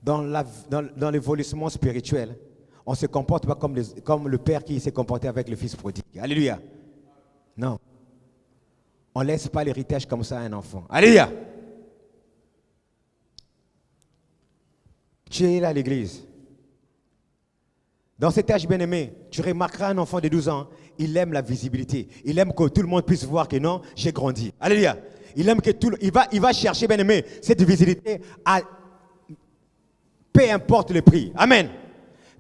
dans l'évolution spirituelle, on ne se comporte pas comme le père qui s'est comporté avec le fils prodigue. Alléluia. Non. On ne laisse pas l'héritage comme ça à un enfant. Alléluia. Tu es là à l'église. Dans cet âge bien-aimé, tu remarqueras un enfant de 12 ans, il aime la visibilité. Il aime que tout le monde puisse voir que non, j'ai grandi. Alléluia. Il aime que il va chercher, bien-aimé, cette visibilité à peu importe le prix. Amen.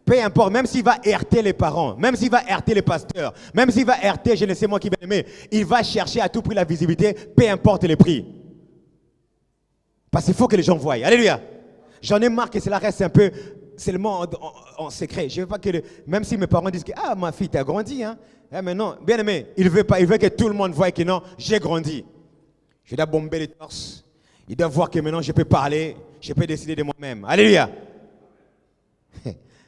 Peu importe, même s'il va heurter les parents, même s'il va heurter les pasteurs, même s'il va heurter, je ne sais moi qui bien-aimé, il va chercher à tout prix la visibilité, peu importe le prix. Parce qu'il faut que les gens voient. Alléluia. J'en ai marre que cela reste un peu seulement en secret. Je ne veux pas que, même si mes parents disent que ah, ma fille, tu as grandi. Hein? Mais non, bien aimé, il veut que tout le monde voie que non, j'ai grandi. Je dois bomber les torses. Il doit voir que maintenant je peux parler, je peux décider de moi-même. Alléluia.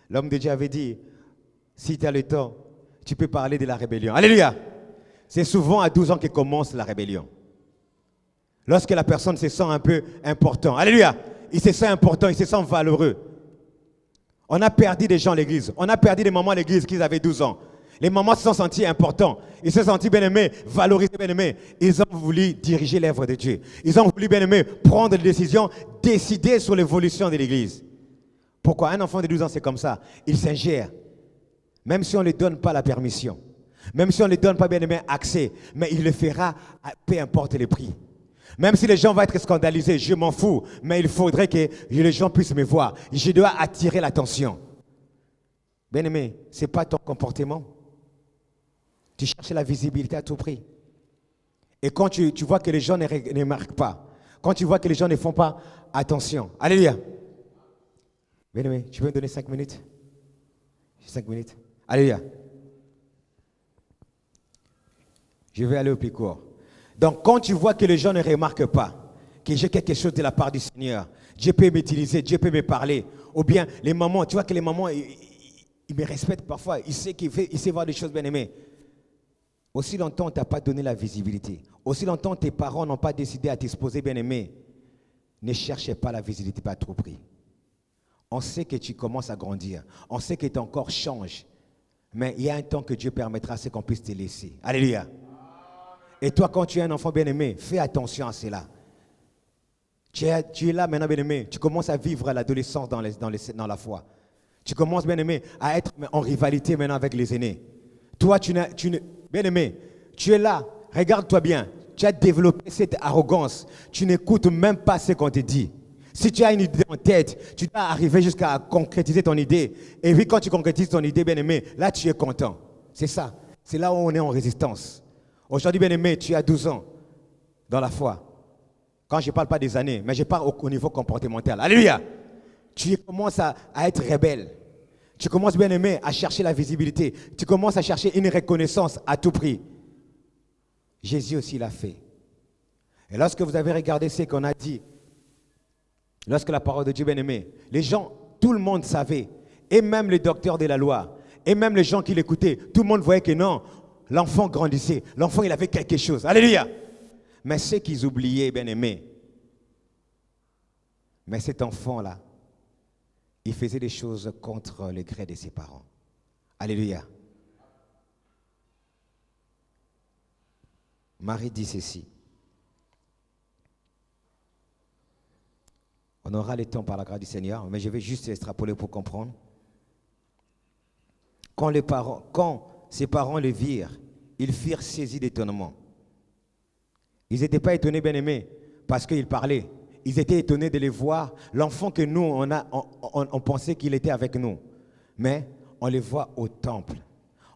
L'homme de Dieu avait dit, si tu as le temps, tu peux parler de la rébellion. Alléluia. C'est souvent à 12 ans que commence la rébellion. Lorsque la personne se sent un peu important. Alléluia. Il se sent important, il se sent valeureux. On a perdu des gens à l'église. On a perdu des mamans à l'église qui avaient 12 ans. Les mamans se sont senties importants. Ils se sont sentis bien-aimés, valorisés bien-aimés. Ils ont voulu diriger l'œuvre de Dieu. Ils ont voulu bien-aimés prendre des décisions, décider sur l'évolution de l'église. Pourquoi? Un enfant de 12 ans, c'est comme ça. Il s'ingère. Même si on ne lui donne pas la permission. Même si on ne lui donne pas bien-aimé accès. Mais il le fera, peu importe les prix. Même si les gens vont être scandalisés, je m'en fous. Mais il faudrait que les gens puissent me voir. Je dois attirer l'attention. Bien-aimé, ce n'est pas ton comportement. Tu cherches la visibilité à tout prix. Et quand tu vois que les gens ne marquent pas, quand tu vois que les gens ne font pas attention. Alléluia. Bien-aimé, tu peux me donner 5 minutes? 5 minutes. Alléluia. Je vais aller au plus court. Donc, quand tu vois que les gens ne remarquent pas que j'ai quelque chose de la part du Seigneur, Dieu peut m'utiliser, Dieu peut me parler. Ou bien, les mamans, tu vois que les mamans, ils me respectent parfois. Ils savent voir des choses bien aimées. Aussi longtemps, tu n'as pas donné la visibilité. Aussi longtemps, tes parents n'ont pas décidé à t'exposer bien aimé. Ne cherchez pas la visibilité à tout prix. On sait que tu commences à grandir. On sait que ton corps change. Mais il y a un temps que Dieu permettra à ce qu'on puisse te laisser. Alléluia. Et toi, quand tu es un enfant bien-aimé, fais attention à cela. Tu es là maintenant, bien-aimé. Tu commences à vivre l'adolescence dans la foi. Tu commences, bien-aimé, à être en rivalité maintenant avec les aînés. Toi, bien-aimé, tu es là. Regarde-toi bien. Tu as développé cette arrogance. Tu n'écoutes même pas ce qu'on te dit. Si tu as une idée en tête, tu dois arriver jusqu'à concrétiser ton idée. Et puis quand tu concrétises ton idée, bien-aimé, là, tu es content. C'est ça. C'est là où on est en résistance. Aujourd'hui, bien-aimé, tu as 12 ans dans la foi. Quand je ne parle pas des années, mais je parle au niveau comportemental. Alléluia. Tu commences à être rebelle. Tu commences, bien-aimé, à chercher la visibilité. Tu commences à chercher une reconnaissance à tout prix. Jésus aussi l'a fait. Et lorsque vous avez regardé ce qu'on a dit, lorsque la parole de Dieu, bien-aimé, les gens, tout le monde savait, et même les docteurs de la loi, et même les gens qui l'écoutaient, tout le monde voyait que non, l'enfant grandissait, l'enfant il avait quelque chose. Alléluia. Mais ce qu'ils oubliaient, bien-aimé, mais cet enfant-là, il faisait des choses contre le gré de ses parents. Alléluia. Marie dit ceci. On aura le temps par la grâce du Seigneur, mais je vais juste extrapoler pour comprendre. Quand ses parents le virent, ils firent saisie d'étonnement. Ils n'étaient pas étonnés, bien-aimés, parce qu'ils parlaient. Ils étaient étonnés de les voir. L'enfant que nous, on pensait qu'il était avec nous. Mais on les voit au temple.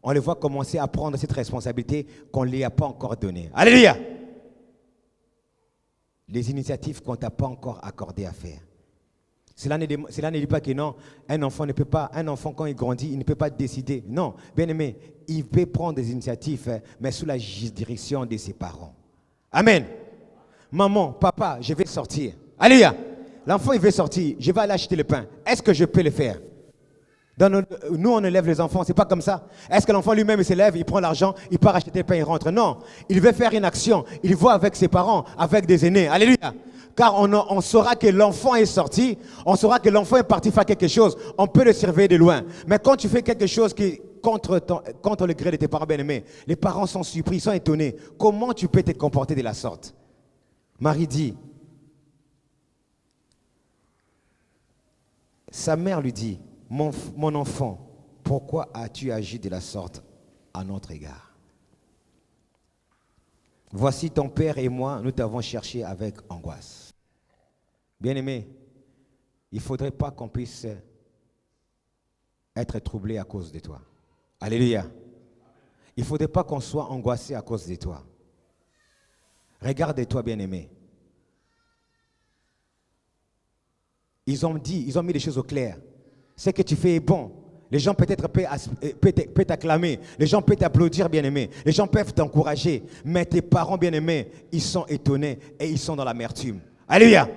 On les voit commencer à prendre cette responsabilité qu'on ne lui a pas encore donnée. Alléluia! Les initiatives qu'on ne t'a pas encore accordées à faire. Cela ne dit pas que non, un enfant quand il grandit, il ne peut pas décider. Non, bien aimé, il peut prendre des initiatives, mais sous la direction de ses parents. Amen. Maman, papa, je vais sortir. Alléluia. L'enfant, il veut sortir. Je vais aller acheter le pain. Est-ce que je peux le faire? Nous, on élève les enfants, c'est pas comme ça. Est-ce que l'enfant lui-même, il s'élève, il prend l'argent, il part acheter le pain, il rentre? Non, il veut faire une action. Il voit avec ses parents, avec des aînés. Alléluia. Car on saura que l'enfant est sorti, on saura que l'enfant est parti faire quelque chose. On peut le surveiller de loin. Mais quand tu fais quelque chose qui contre le gré de tes parents bien-aimés, les parents sont surpris, ils sont étonnés. Comment tu peux te comporter de la sorte? Marie dit, sa mère lui dit, mon enfant, pourquoi as-tu agi de la sorte à notre égard? Voici ton père et moi, nous t'avons cherché avec angoisse. Bien-aimé, il ne faudrait pas qu'on puisse être troublé à cause de toi. Alléluia. Il ne faudrait pas qu'on soit angoissé à cause de toi. Regarde-toi, bien-aimé. Ils ont mis les choses au clair. Ce que tu fais est bon. Les gens peut-être peuvent t'acclamer. Les gens peuvent t'applaudir, bien-aimé. Les gens peuvent t'encourager. Mais tes parents, bien-aimés, ils sont étonnés et ils sont dans l'amertume. Alléluia.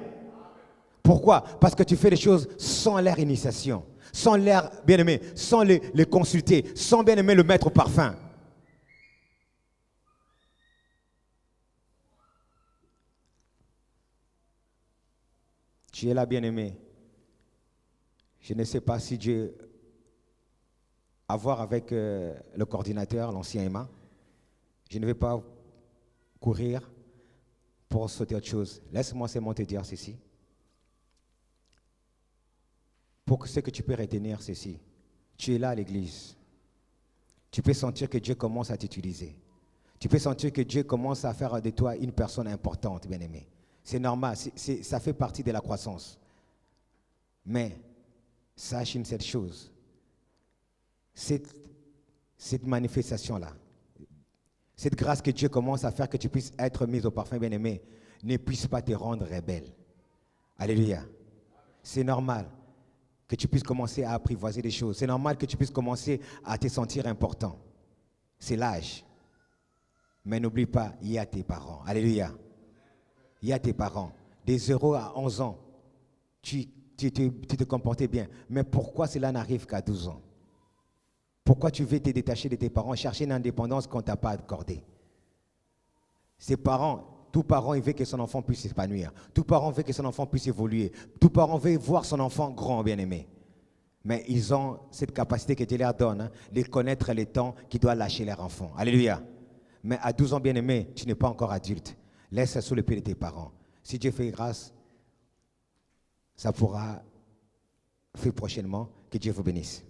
Pourquoi? Parce que tu fais les choses sans leur initiation, sans leur, bien-aimé, sans les consulter, sans, bien-aimé, le mettre au parfum. Tu es là, bien-aimé. Je ne sais pas si Dieu a à voir avec le coordinateur, l'ancien Emma. Je ne vais pas courir pour sauter autre chose. Laisse-moi seulement te dire ceci. Pour que ce que tu peux retenir, ceci. Tu es là à l'église. Tu peux sentir que Dieu commence à t'utiliser. Tu peux sentir que Dieu commence à faire de toi une personne importante, bien-aimé. C'est normal, ça fait partie de la croissance. Mais sache une seule chose. Cette manifestation-là, cette grâce que Dieu commence à faire que tu puisses être mis au parfum, bien-aimé, ne puisse pas te rendre rebelle. Alléluia. C'est normal que tu puisses commencer à apprivoiser des choses. C'est normal que tu puisses commencer à te sentir important. C'est l'âge. Mais n'oublie pas, il y a tes parents. Alléluia. Il y a tes parents. Des 0 à 11 ans, tu te comportais bien. Mais pourquoi cela n'arrive qu'à 12 ans? Pourquoi tu veux te détacher de tes parents, chercher une indépendance qu'on ne t'a pas accordée? Ses parents, tout parent, il veut que son enfant puisse s'épanouir. Tout parent veut que son enfant puisse évoluer. Tout parent veut voir son enfant grand, bien-aimé. Mais ils ont cette capacité que Dieu leur donne, de connaître les temps qu'ils doivent lâcher leur enfant. Alléluia. Mais à 12 ans, bien-aimé, tu n'es pas encore adulte. Laisse sous le pied de tes parents. Si Dieu fait grâce, ça pourra faire prochainement. Que Dieu vous bénisse.